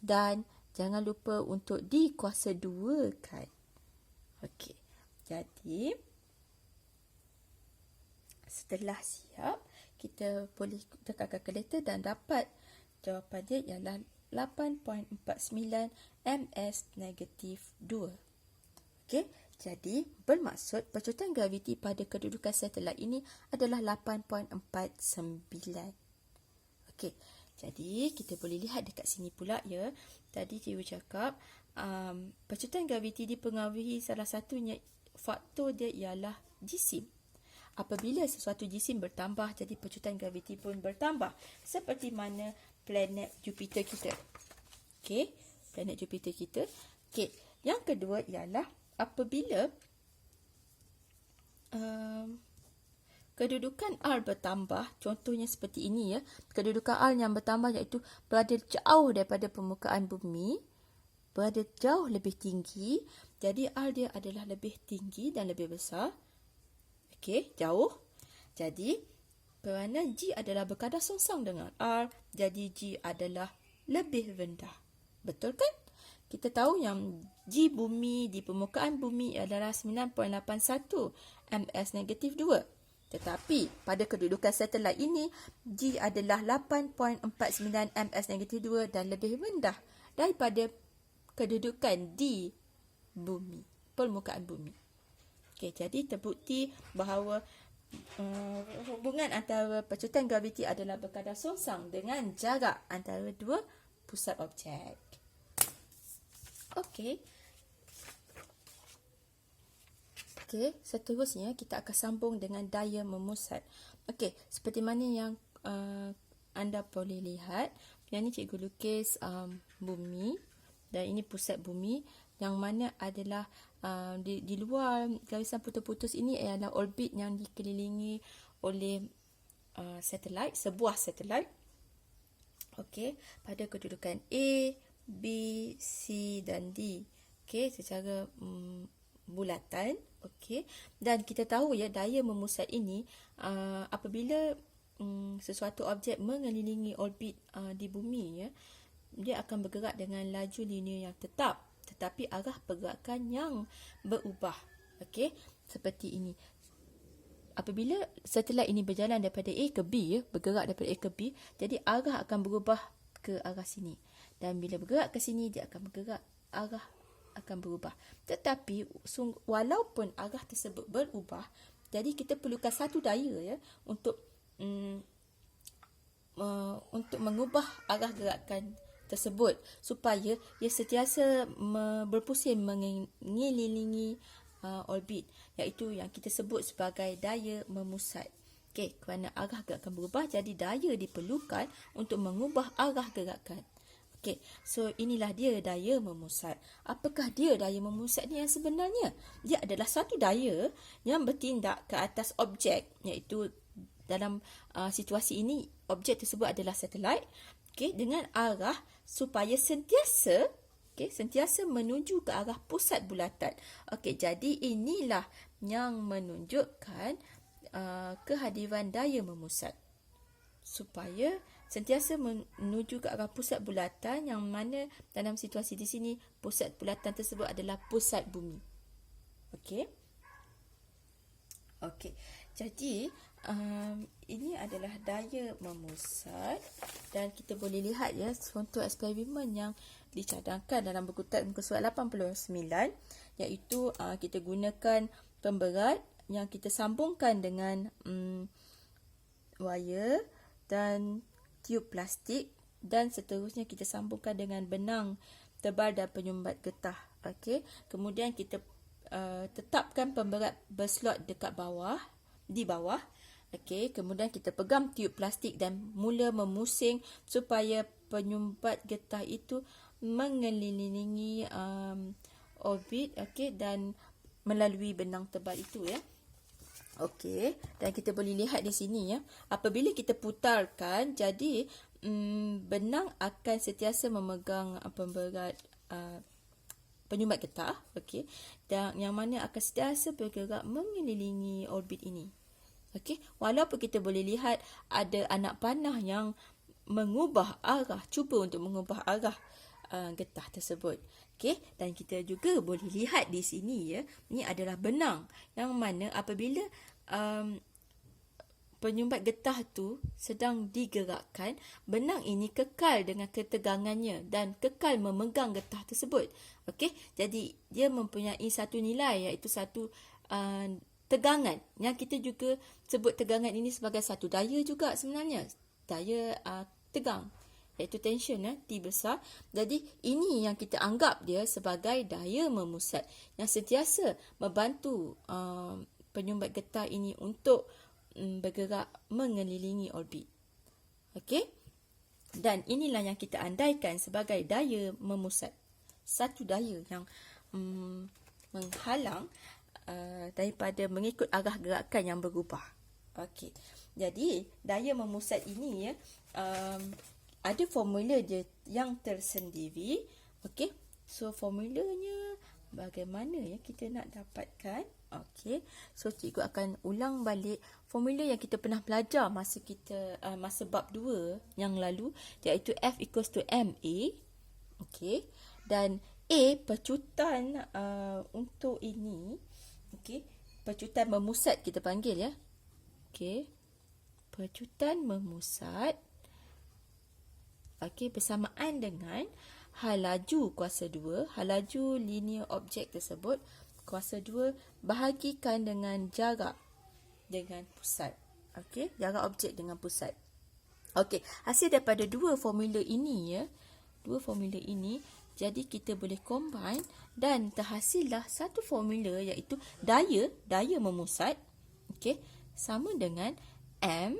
dan jangan lupa untuk di kuasa 2 kan. Okey, jadi setelah siap, kita boleh tekan kalkulator dan dapat jawapan dia ialah 8.49 ms-2. Okey, Jadi, bermaksud percutan graviti pada kedudukan satelit ini adalah 8.49. Okey, jadi kita boleh lihat dekat sini pula ya. Tadi cikgu cakap percutan graviti dipengaruhi salah satunya faktor dia ialah jisim. Apabila sesuatu jisim bertambah, jadi percutan graviti pun bertambah. Seperti mana planet Jupiter kita. Okey, planet Jupiter kita. Okey, yang kedua ialah apabila kedudukan R bertambah, contohnya seperti ini ya. Kedudukan R yang bertambah iaitu berada jauh daripada permukaan bumi, berada jauh lebih tinggi. Jadi R dia adalah lebih tinggi dan lebih besar. Okey, jauh. Jadi kerana G adalah berkadar songsang dengan R, jadi G adalah lebih rendah. Betul kan? Kita tahu yang G bumi di permukaan bumi adalah 9.81 ms-2. Tetapi pada kedudukan satelit ini, G adalah 8.49 ms-2 dan lebih rendah daripada kedudukan di bumi, permukaan bumi. Okey, jadi terbukti bahawa hubungan antara percutan graviti adalah berkadar songsang dengan jarak antara dua pusat objek. Okey. Okey, seterusnya kita akan sambung dengan daya memusat. Okey, seperti mana yang anda boleh lihat, yang ni cikgu lukis bumi dan ini pusat bumi yang mana adalah di luar garisan putus-putus ini ialah orbit yang dikelilingi oleh satelit, sebuah satelit. Okey, pada kedudukan A, B, C dan D. Okey, secara bulatan. Okey, dan kita tahu ya daya memusat ini apabila sesuatu objek mengelilingi orbit di bumi ya, dia akan bergerak dengan laju linear yang tetap, tetapi arah pergerakan yang berubah. Okey, seperti ini. Apabila satelit ini berjalan daripada A ke B ya, bergerak daripada A ke B, jadi arah akan berubah ke arah sini. Dan bila bergerak ke sini, dia akan bergerak, arah akan berubah. Tetapi walaupun arah tersebut berubah, jadi kita perlukan satu daya ya untuk mengubah arah gerakan tersebut supaya ia sentiasa berpusing mengelilingi orbit, iaitu yang kita sebut sebagai daya memusat. Okey, kerana arah gerakan berubah, jadi daya diperlukan untuk mengubah arah gerakan. Okey, so inilah dia daya memusat. Apakah dia daya memusat ni yang sebenarnya? Dia adalah satu daya yang bertindak ke atas objek, iaitu dalam situasi ini objek tersebut adalah satelit. Okey, dengan arah supaya sentiasa menuju ke arah pusat bulatan. Okey, jadi inilah yang menunjukkan kehadiran daya memusat. Supaya sentiasa menuju ke arah pusat bulatan, yang mana dalam situasi di sini pusat bulatan tersebut adalah pusat bumi. Okey. Okey. Jadi ini adalah daya memusat dan kita boleh lihat ya contoh eksperimen yang dicadangkan dalam buku teks muka surat 89, iaitu kita gunakan pemberat yang kita sambungkan dengan wire dan tiub plastik, dan seterusnya kita sambungkan dengan benang tebal dan penyumbat getah. Okey, kemudian kita tetapkan pemberat berslot dekat bawah, di bawah. Okey, kemudian kita pegang tiub plastik dan mula memusing supaya penyumbat getah itu mengelilingi orbit, okey, dan melalui benang tebal itu ya. Okey, dan kita boleh lihat di sini ya, apabila kita putarkan, jadi benang akan sentiasa memegang pemberat penyumbat getah, okey, dan yang mana akan sentiasa bergerak mengelilingi orbit ini. Okey, walaupun kita boleh lihat ada anak panah yang mengubah arah, cuba untuk mengubah arah getah tersebut. Okey, dan kita juga boleh lihat di sini ya, ini adalah benang yang mana apabila penyumbat getah tu sedang digerakkan, benang ini kekal dengan ketegangannya dan kekal memegang getah tersebut. Okey, jadi dia mempunyai satu nilai, iaitu satu tegangan, yang kita juga sebut tegangan ini sebagai satu daya juga sebenarnya, daya tegang, iaitu tension, T besar. Jadi ini yang kita anggap dia sebagai daya memusat yang sentiasa membantu penyumbat getah ini untuk bergerak mengelilingi orbit. Okey? Dan inilah yang kita andaikan sebagai daya memusat. Satu daya yang menghalang daripada mengikut arah gerakan yang berubah. Okey. Jadi daya memusat ini ada formula dia yang tersendiri. Okey. So formulanya bagaimana ya kita nak dapatkan? Okey. So cikgu akan ulang balik formula yang kita pernah belajar masa bab 2 yang lalu, iaitu F equals to MA. Okey. Dan A pecutan untuk ini. Okey. Pecutan memusat kita panggil ya. Okey. Pecutan memusat. Okey, bersamaan dengan hal laju kuasa 2, hal laju linear objek tersebut, kuasa 2 bahagikan dengan jarak dengan pusat. Okey, jarak objek dengan pusat. Okey, hasil daripada dua formula ini ya, jadi kita boleh combine dan terhasillah satu formula, iaitu daya memusat, okey, sama dengan M,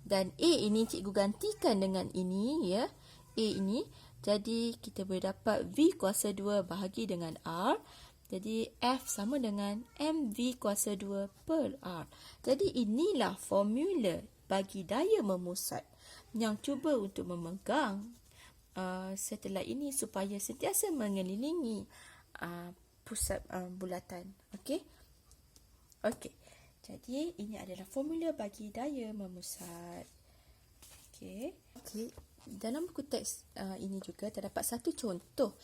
dan A ini cikgu gantikan dengan ini ya, A ini. Jadi kita boleh dapat V kuasa 2 bahagi dengan R. Jadi F sama dengan MV kuasa 2 per R. Jadi inilah formula bagi daya memusat yang cuba untuk memegang satelit ini supaya sentiasa mengelilingi pusat bulatan. Okey. Okey. Jadi ini adalah formula bagi daya memusat. Okey. Okey. Dalam buku teks ini juga terdapat satu contoh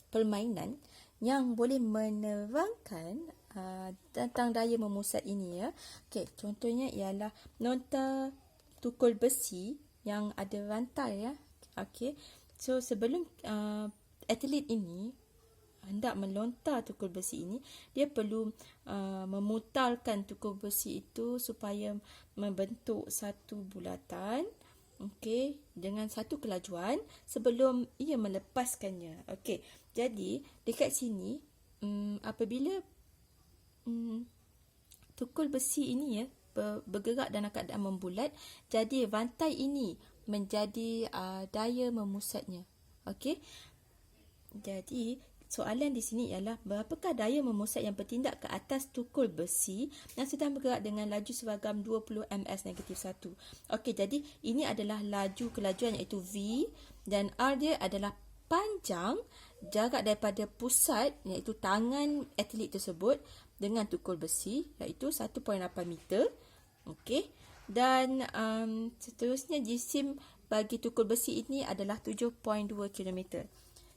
permainan yang boleh menerangkan tentang daya memusat ini ya. Okey, contohnya ialah nota tukul besi yang ada rantai ya. Okey. So sebelum atlet ini hendak melontar tukul besi ini, dia perlu memutarkan tukul besi itu supaya membentuk satu bulatan, okey, dengan satu kelajuan sebelum ia melepaskannya. Okey, jadi dekat sini apabila tukul besi ini ya bergerak dalam keadaan membulat, jadi rantai ini menjadi daya memusatnya. Okey, jadi soalan di sini ialah berapakah daya memusat yang bertindak ke atas tukul besi yang sedang bergerak dengan laju seragam 20 ms-1. Okey, jadi ini adalah laju kelajuan, iaitu V, dan R dia adalah panjang jarak daripada pusat, iaitu tangan atlet tersebut dengan tukul besi, iaitu 1.8 meter. Okey, dan seterusnya jisim bagi tukul besi ini adalah 7.2 km.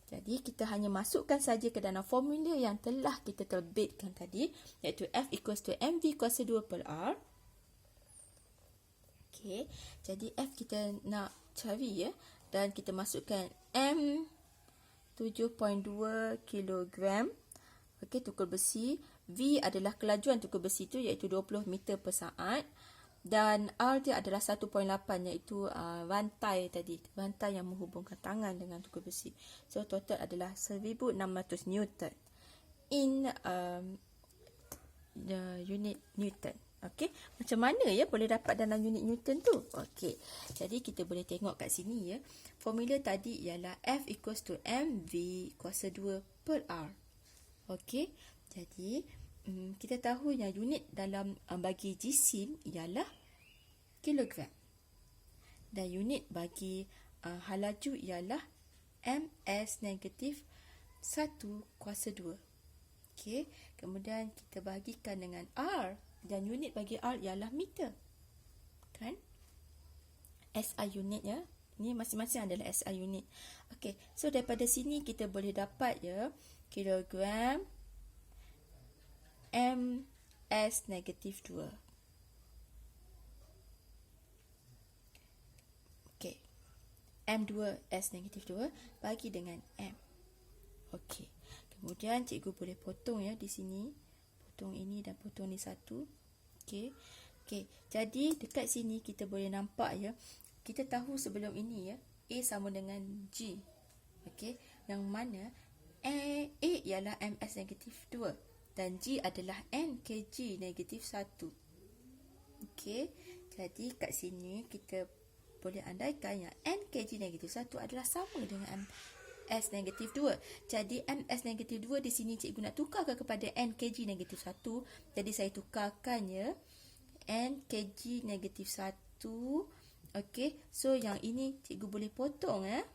Jadi kita hanya masukkan saja ke dalam formula yang telah kita terbitkan tadi, iaitu F equals to MV kuasa 2 per R. Okey, jadi F kita nak cari ya, dan kita masukkan M 7.2 kg. Okey, tukul besi. V adalah kelajuan tukul besi itu, iaitu 20 meter per saat. Dan R dia adalah 1.8, iaitu rantai tadi, rantai yang menghubungkan tangan dengan tukul besi. So total adalah 1600 Newton in unit Newton. Okey, macam mana ya boleh dapat dalam unit Newton tu? Okey, jadi kita boleh tengok kat sini ya. Formula tadi ialah F equals to MV kuasa 2 per R. Okey, jadi kita tahu yang unit dalam bagi jisim ialah kilogram, dan unit bagi hal laju ialah ms negatif 1 kuasa 2. Okey, kemudian kita bahagikan dengan R, dan unit bagi R ialah meter, kan? SI unit ya, ini masing-masing adalah SI unit. Okey, so daripada sini kita boleh dapat ya, kilogram ms negatif 2. M2S negatif 2 bagi dengan M. Okey. Kemudian cikgu boleh potong ya di sini. Potong ini dan potong ni satu. Okey. Okey. Jadi dekat sini kita boleh nampak ya. Kita tahu sebelum ini ya, A sama dengan G. Okey. Yang mana A ialah MS negatif 2 dan G adalah NKG negatif 1. Okey. Jadi kat sini kita boleh andaikan yang NKG negatif 1 adalah sama dengan MS negatif 2. Jadi MS negatif 2 di sini cikgu nak tukarkan kepada NKG negatif 1. Jadi saya tukarkannya NKG negatif 1. Okey. So yang ini cikgu boleh potong ya.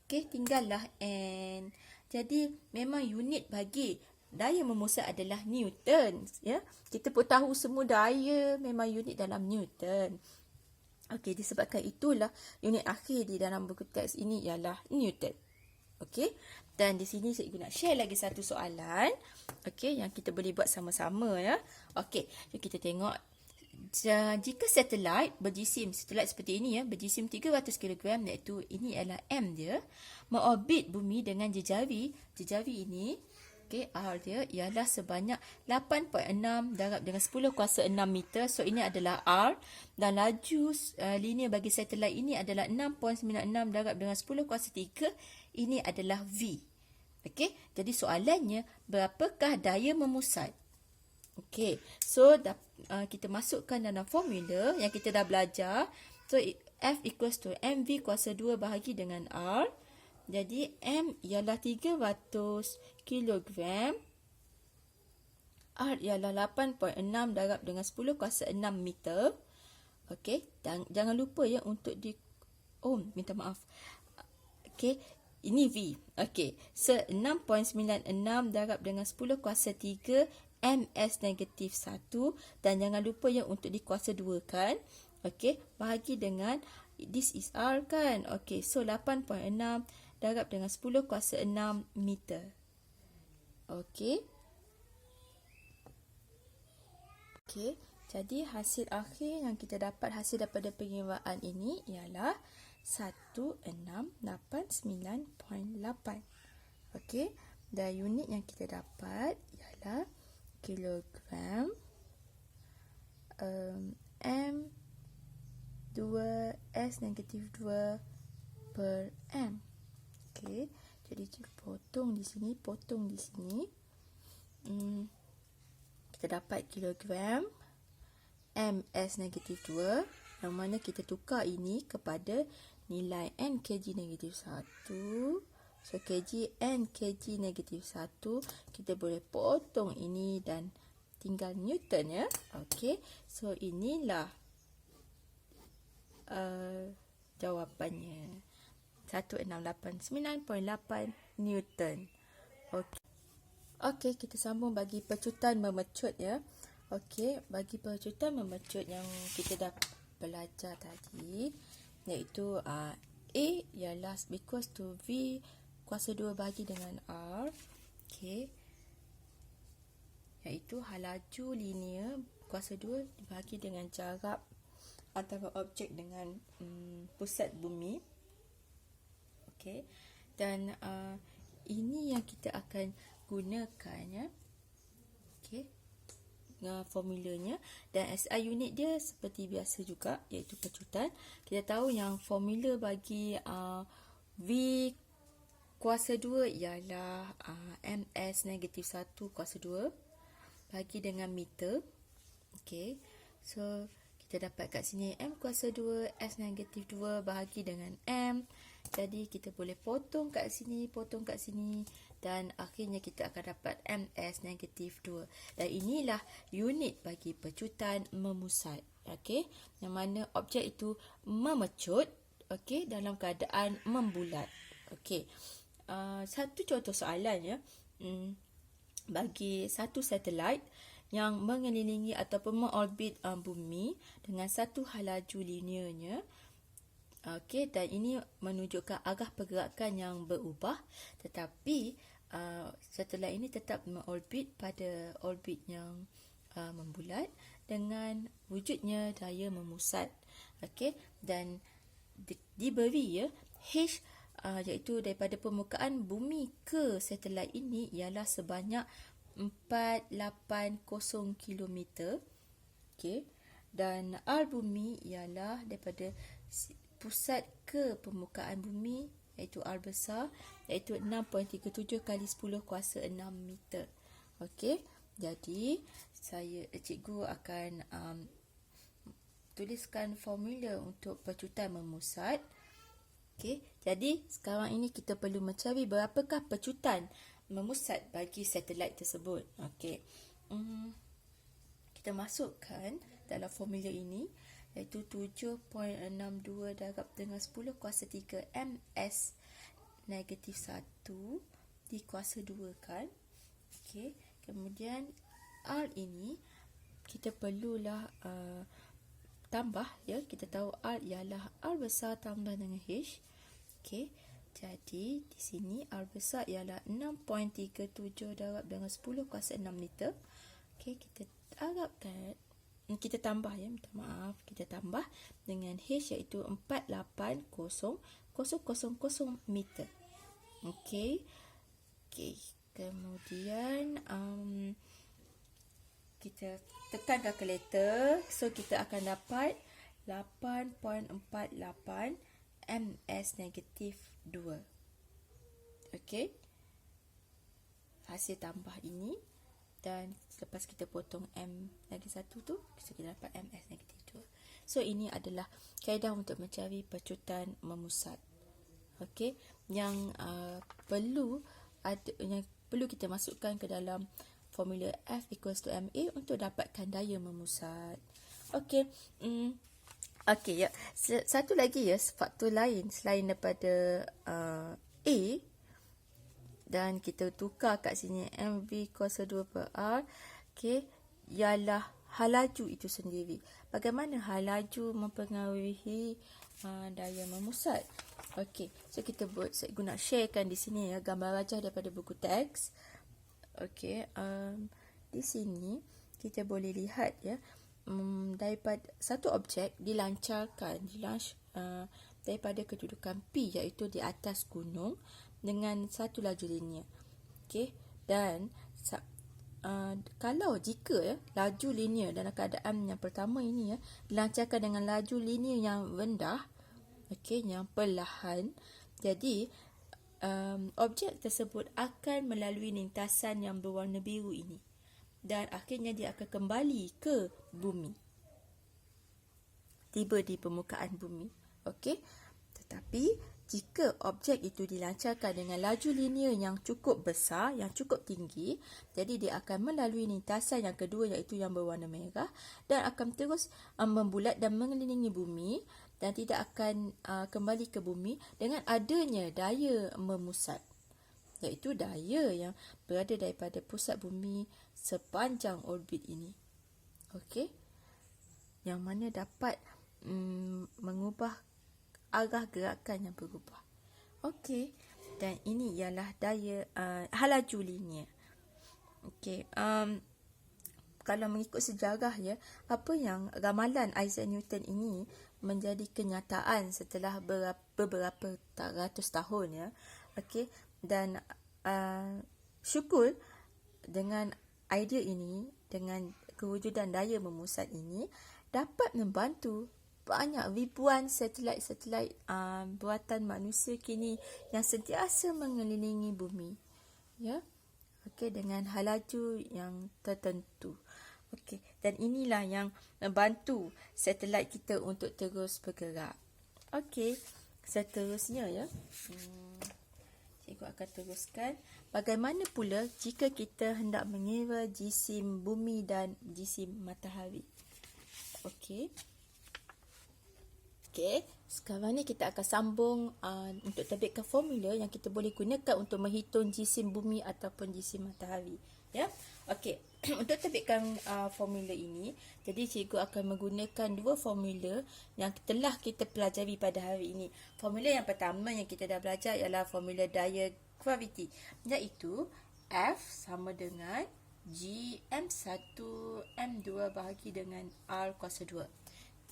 Okey, tinggallah N. Jadi memang unit bagi daya memusat adalah Newton ya. Kita pun tahu semua daya memang unit dalam Newton. Okey, disebabkan itulah unit akhir di dalam buku teks ini ialah Newton. Okey, dan di sini cikgu nak share lagi satu soalan. Okey, yang kita boleh buat sama-sama ya. Okey, jadi kita tengok jika satelit berjisim seperti ini ya, berjisim 300 kg, iaitu ini adalah M dia, mengorbit bumi dengan jejawi ini, okey, R dia ialah sebanyak 8.6 darab dengan 10 kuasa 6 meter. So ini adalah R dan laju linear bagi satelit ini adalah 6.96 darab dengan 10 kuasa 3. Ini adalah V. Okey, jadi soalannya berapakah daya memusat? Okey, so kita masukkan dalam formula yang kita dah belajar. So F equals to mv kuasa 2 bahagi dengan R. Jadi M ialah 300 kg, R ialah 8.6 darab dengan 10 kuasa 6 meter. Okey, dan jangan lupa ya untuk minta maaf. Okey, ini V. Okey, so 6.96 darab dengan 10 kuasa 3 MS negatif 1, dan jangan lupa ya untuk dikuasa 2 kan. Okey, bahagi dengan this is R kan. Okey, so 8.6 darab dengan 10 kuasa 6 meter. Okey. Okey, jadi hasil akhir yang kita dapat hasil daripada pengimbaan ini ialah 1689.8. Okey, dan unit yang kita dapat ialah kilogram M2S negatif 2 per M. Okey, jadi potong di sini. Kita dapat kilogram MS negatif 2, yang mana kita tukar ini kepada nilai NKG negatif 1. So kg NKG negatif 1, kita boleh potong ini dan tinggal Newton ya. Okey, so inilah jawapannya, 1689.8 Newton. Okey, kita sambung bagi pecutan memecut ya. Okey, bagi pecutan memecut yang kita dah belajar tadi, iaitu A ialah equals to V kuasa 2 bahagi dengan R. Okey, iaitu laju linear kuasa 2 dibahagi dengan jarak antara objek dengan pusat bumi. Okey, dan ini yang kita akan gunakan ya. Okey, formulanya, dan SI unit dia seperti biasa juga, iaitu pecutan. Kita tahu yang formula bagi V kuasa 2 ialah MS negatif 1 kuasa 2 bagi dengan meter. Okey, so kita dapat kat sini M kuasa 2 S negatif 2 bahagi dengan M. Jadi kita boleh potong kat sini, dan akhirnya kita akan dapat MS negatif 2. Dan inilah unit bagi pecutan memusat. Okey, yang mana objek itu memecut, okey, dalam keadaan membulat. Okey, satu contoh soalan ya. Bagi satu satelit yang mengelilingi ataupun mengorbit bumi dengan satu laju linearnya. Okey, dan ini menunjukkan arah pergerakan yang berubah, tetapi satelit ini tetap mengorbit pada orbit yang membulat dengan wujudnya daya memusat. Okey, dan diberi ya H iaitu daripada permukaan bumi ke satelit ini ialah sebanyak 480 km. Okey. Dan R bumi ialah daripada pusat ke permukaan bumi iaitu R besar iaitu 6.37 kali 10 kuasa 6 meter. Okey. Jadi cikgu akan tuliskan formula untuk pecutan memusat. Okey, jadi sekarang ini kita perlu mencari berapakah pecutan memusat bagi satelit tersebut. Okey, kita masukkan dalam formula ini iaitu 7.62 darab dengan 10 kuasa 3 ms negatif 1 di kuasa 2 kan. Okey, kemudian R ini kita perlulah tambah ya, kita tahu R ialah R besar tambah dengan H. Okey, jadi di sini R besar ialah 6.37 darab dengan 10 kuasa 6 meter. Okey, kita harapkan kita tambah ya, minta maaf, kita tambah dengan H iaitu 480,000 meter. Okey. Okey, kemudian kita tekan kalkulator, so kita akan dapat 8.48 ms negatif 2. Okey, hasil tambah ini, dan lepas kita potong m lagi satu tu, kita dapat ms negatif 2. So ini adalah kaedah untuk mencari pecutan memusat. Okey, yang perlu kita masukkan ke dalam formula F equals to MA untuk dapatkan daya memusat. Okey. Okey ya. Satu lagi ya, faktor lain selain daripada A, dan kita tukar kat sini MV kuasa 2 per R. Okey, ialah hal laju itu sendiri. Bagaimana hal laju mempengaruhi daya memusat? Okey, so saya guna sharekan di sini ya gambar rajah daripada buku teks. Okey, di sini kita boleh lihat ya, daripada satu objek dilancarkan daripada kedudukan P iaitu di atas gunung dengan satu laju linear. Okey, dan kalau jika ya laju linear dalam keadaan yang pertama ini ya dilancarkan dengan laju linear yang rendah, okey, yang perlahan, jadi objek tersebut akan melalui lintasan yang berwarna biru ini dan akhirnya dia akan kembali ke bumi, tiba di permukaan bumi. Okey, tetapi jika objek itu dilancarkan dengan laju linear yang cukup besar, yang cukup tinggi, jadi dia akan melalui lintasan yang kedua iaitu yang berwarna merah dan akan terus membulat dan mengelilingi bumi dan tidak akan kembali ke bumi dengan adanya daya memusat, iaitu daya yang berada daripada pusat bumi sepanjang orbit ini. Okey, yang mana dapat mengubah arah gerakan yang berubah. Okey, dan ini ialah daya hal laju linear. Okey, kalau mengikut sejarah ya, apa yang ramalan Isaac Newton ini menjadi kenyataan setelah beberapa ratus tahun ya. Okey, dan syukur dengan idea ini, dengan kewujudan daya memusat ini dapat membantu banyak ribuan satelit-satelit buatan manusia kini yang sentiasa mengelilingi bumi ya. Okey, dengan hal laju yang tertentu. Okey, dan inilah yang membantu satelit kita untuk terus bergerak. Okey, seterusnya ya. Cikgu akan teruskan. Bagaimana pula jika kita hendak mengira jisim bumi dan jisim matahari? Okey. Okey, sekarang ni kita akan sambung untuk terbitkan formula yang kita boleh gunakan untuk menghitung jisim bumi ataupun jisim matahari. Ya, okey. Untuk terbitkan formula ini, jadi cikgu akan menggunakan dua formula yang telah kita pelajari pada hari ini. Formula yang pertama yang kita dah belajar ialah formula daya graviti, iaitu F sama dengan Gm1 M2 bahagi dengan R kuasa 2.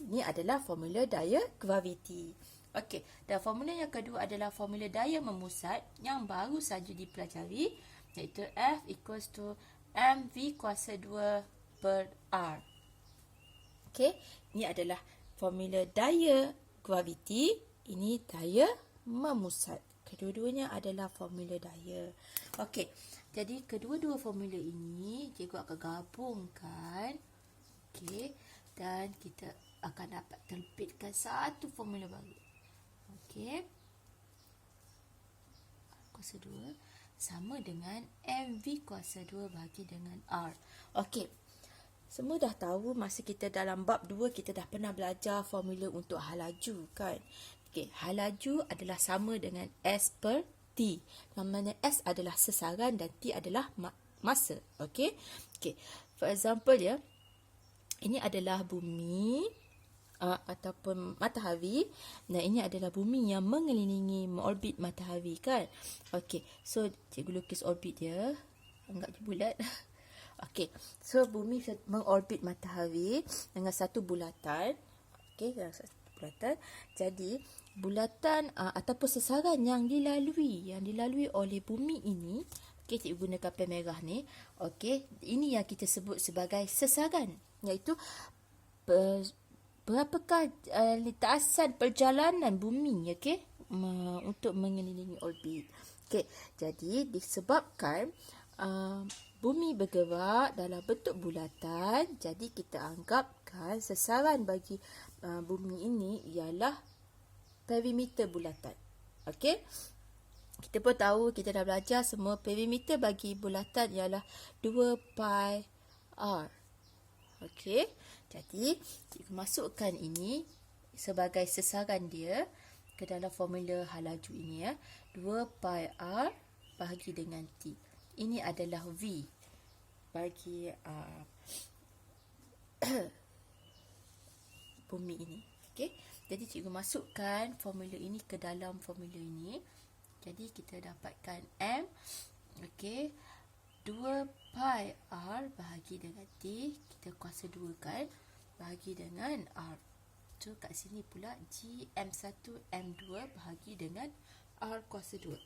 Ini adalah formula daya graviti. Okey, dan formula yang kedua adalah formula daya memusat yang baru saja dipelajari, iaitu F equals to mv kuasa 2 per R. Okey, ini adalah formula daya graviti, ini daya memusat. Kedua-duanya adalah formula daya. Okey, jadi kedua-dua formula ini cikgu akan gabungkan. Okey, dan kita akan dapat terbitkan satu formula baru. Okey, kuasa 2 sama dengan mv kuasa 2 bagi dengan R. Okey, semua dah tahu masa kita dalam bab 2 kita dah pernah belajar formula untuk hal laju kan. Okey, hal laju adalah sama dengan S per T. Yang mana S adalah sesaran dan T adalah masa. Okey. Okey. For example ya, ini adalah bumi ataupun matahari. Nah, ini adalah bumi yang mengelilingi orbit matahari kan. Okey. So, cikgu lukis orbit dia. Anggap dia bulat. Okey. So, bumi mengorbit matahari dengan satu bulatan. Okey, dengan satu bulatan. Jadi, bulatan ataupun sesaran yang dilalui oleh bumi ini, okey, cikgu gunakan pen merah ni. Okey, ini yang kita sebut sebagai sesaran, iaitu berapakah lintasan perjalanan bumi, okey, untuk mengelilingi orbit. Okey, jadi disebabkan bumi bergerak dalam bentuk bulatan, jadi kita anggapkan sesaran bagi bumi ini ialah perimeter bulatan. Okey, kita pun tahu, kita dah belajar semua, perimeter bagi bulatan ialah 2 pi R. Okey, jadi cikgu masukkan ini sebagai sesaran dia ke dalam formula hal laju ini ya. 2 pi R bahagi dengan T. Ini adalah V bagi bumi ini. Okey, jadi cikgu masukkan formula ini ke dalam formula ini. Jadi kita dapatkan M, okey, 2 pi R bahagi dengan T, kita kuasa 2 kan, bahagi dengan R. So kat sini pula G M1 M2 bahagi dengan R kuasa 2.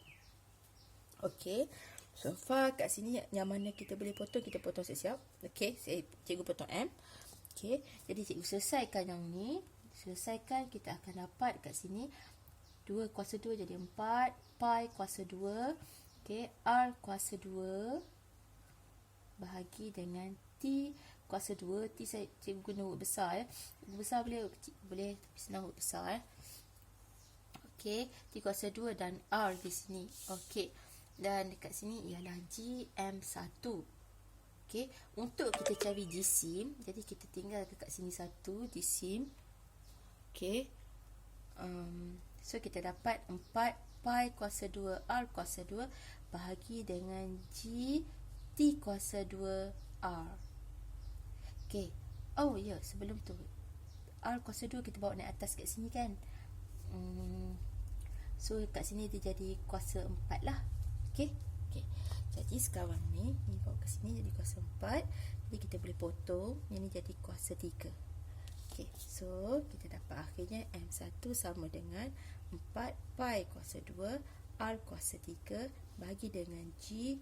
Okey, so far kat sini yang mana kita boleh potong, kita potong siap-siap. Okey, cikgu potong M. Okey, jadi cikgu selesaikan yang ni. Selesaikan, kita akan dapat kat sini 2 kuasa 2 jadi 4, pi kuasa 2, okey, R kuasa 2 bahagi dengan T kuasa 2. T saya cikgu guna huruf besar ya. Huruf besar boleh tapi senang huruf besar ya. Okey, T kuasa 2 dan R di sini. Okey. Dan dekat sini ialah GM1. Okey, untuk kita cari jisim, jadi kita tinggal dekat sini satu jisim. Okey. So kita dapat 4 pi kuasa 2 R kuasa 2 bahagi dengan G T kuasa 2 R. Okey. Oh ya, sebelum tu R kuasa 2 kita bawa naik atas kat sini kan. So kat sini dia jadi kuasa 4 lah. Okey. Okey. Jadi sekarang ni bawa ke sini jadi kuasa 4. Jadi kita boleh potong, yang ni jadi kuasa 3. Okey, so kita dapat akhirnya M1 sama dengan 4 pi kuasa 2 R kuasa 3 bagi dengan G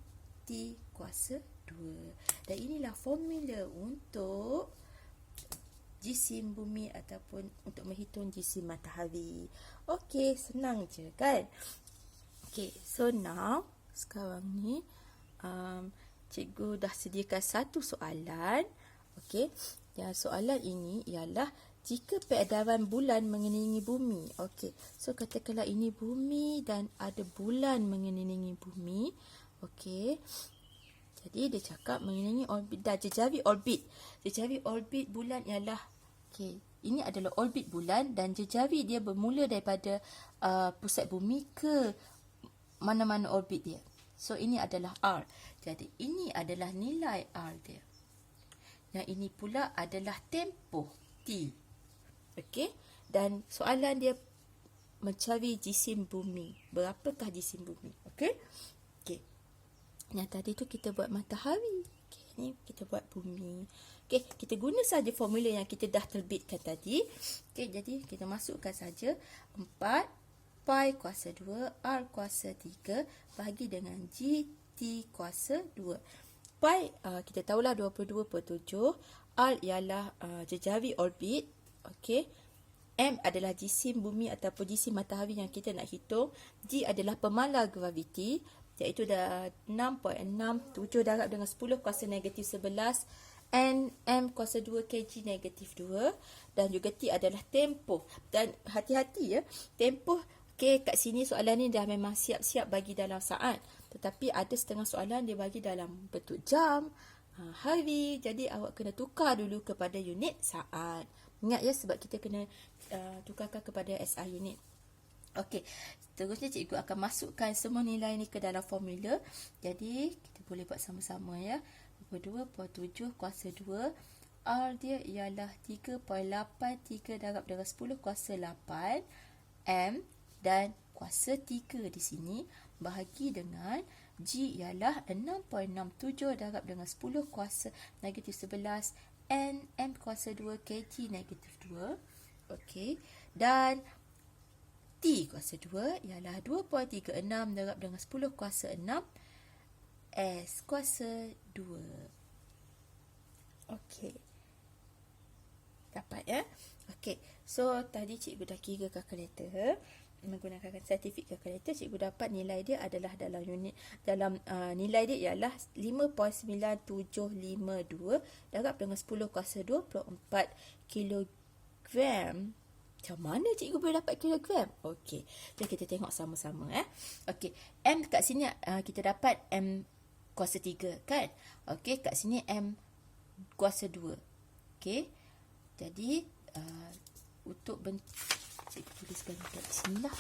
T kuasa 2. Dan inilah formula untuk jisim bumi ataupun untuk menghitung jisim matahari. Okey, senang je kan? Okey, so now sekarang ni cikgu dah sediakan satu soalan. Okey, dan soalan ini ialah jika peredaran bulan mengelilingi bumi. Okey, so katakanlah ini bumi dan ada bulan mengelilingi bumi. Okey, jadi dia cakap mengelilingi orbit dan jejari orbit. Jejari orbit bulan ialah, okey, ini adalah orbit bulan dan jejari dia bermula daripada pusat bumi ke mana-mana orbit dia. So ini adalah R. Jadi ini adalah nilai R dia. Yang ini pula adalah tempoh T. Okey, dan soalan dia mencari jisim bumi. Berapakah jisim bumi? Okey. Okey. Yang tadi tu kita buat matahari. Okey, ni ni kita buat bumi. Okey, kita guna saja formula yang kita dah terbitkan tadi. Okey, jadi kita masukkan saja 4 pi kuasa 2 R kuasa 3 bahagi dengan GT kuasa 2. Pi kita tahulah 22/7. R ialah jejari orbit. Okey. M adalah jisim bumi ataupun jisim matahari yang kita nak hitung. G adalah pemala graviti, iaitu dah 6.67 darab dengan 10 kuasa negatif 11 N M kuasa 2 kg negatif 2, dan juga T adalah tempoh. Dan hati-hati ya, tempoh kat sini soalan ni dah memang siap-siap bagi dalam saat, tetapi ada setengah soalan dia bagi dalam bentuk jam, hari. Jadi awak kena tukar dulu kepada unit saat. Ingat ya, sebab kita kena tukarkan kepada SI unit. Okey, seterusnya cikgu akan masukkan semua nilai ni ke dalam formula. Jadi kita boleh buat sama-sama ya. 22/7 kuasa 2 R dia ialah 3.83 darab dengan 10 kuasa 8 M, dan kuasa 3 di sini bahagi dengan G ialah 6.67 darab dengan 10 kuasa negatif 11 N M kuasa 2 kg negatif 2. Okey, dan T kuasa 2 ialah 2.36 darab dengan 10 kuasa 6 S kuasa 2. Okey. Dapat ya? Okey. So, tadi cikgu dah kira kalkulator. Menggunakan scientific calculator, cikgu dapat nilai dia adalah dalam unit, nilai dia ialah 5.9752 darab dengan 10 kuasa 24 kilogram. Macam mana cikgu boleh dapat kilogram? Okey, jadi kita tengok sama-sama. Okey, M kat sini kita dapat M kuasa 3 kan? Okey, kat sini M kuasa 2. Okey, jadi untuk cikgu tuliskan kat sini lah.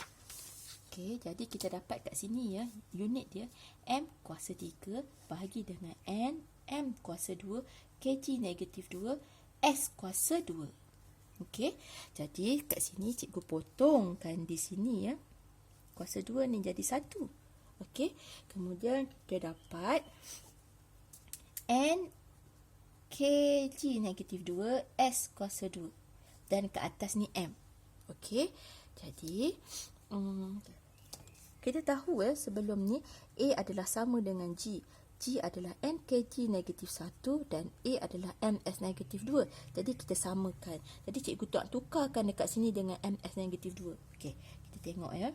Okey, jadi kita dapat kat sini ya, unit dia M kuasa 3 bahagi dengan N M kuasa 2 kg negatif 2 S kuasa 2. Okey, jadi kat sini cikgu potongkan di sini ya. Kuasa 2 ni jadi 1. Okey, kemudian kita dapat N kg negatif 2 S kuasa 2, dan ke atas ni M. Okey, jadi kita tahu sebelum ni A adalah sama dengan G. G adalah N kg negatif 1 dan A adalah MS negatif 2. Jadi kita samakan. Jadi cikgu tukarkan dekat sini dengan MS negatif 2. Okey, kita tengok ya.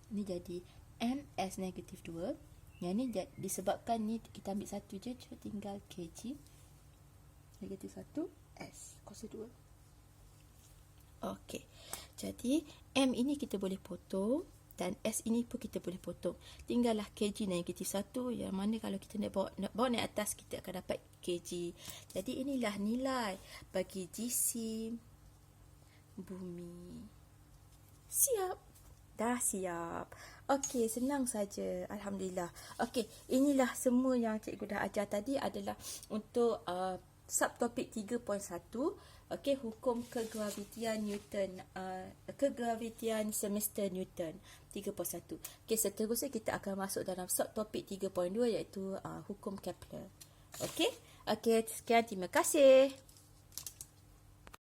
Ini jadi MS negatif 2. Yang ni disebabkan ni kita ambil satu je, tinggal kg negatif 1 S kuasa 2. Okey, jadi M ini kita boleh potong dan S ini pun kita boleh potong. Tinggallah kg negatif 1, yang mana kalau kita nak bawa naik atas, kita akan dapat kg. Jadi inilah nilai bagi jisim bumi. Siap? Dah siap. Okey, senang saja. Alhamdulillah. Okey, inilah semua yang cikgu dah ajar tadi adalah untuk subtopik 3.1. Okey, hukum kegravitian Newton, kegravitian semester Newton 3.1. Okey, seterusnya kita akan masuk dalam subtopik 3.2 iaitu hukum Kepler. Okey, sekian, terima kasih.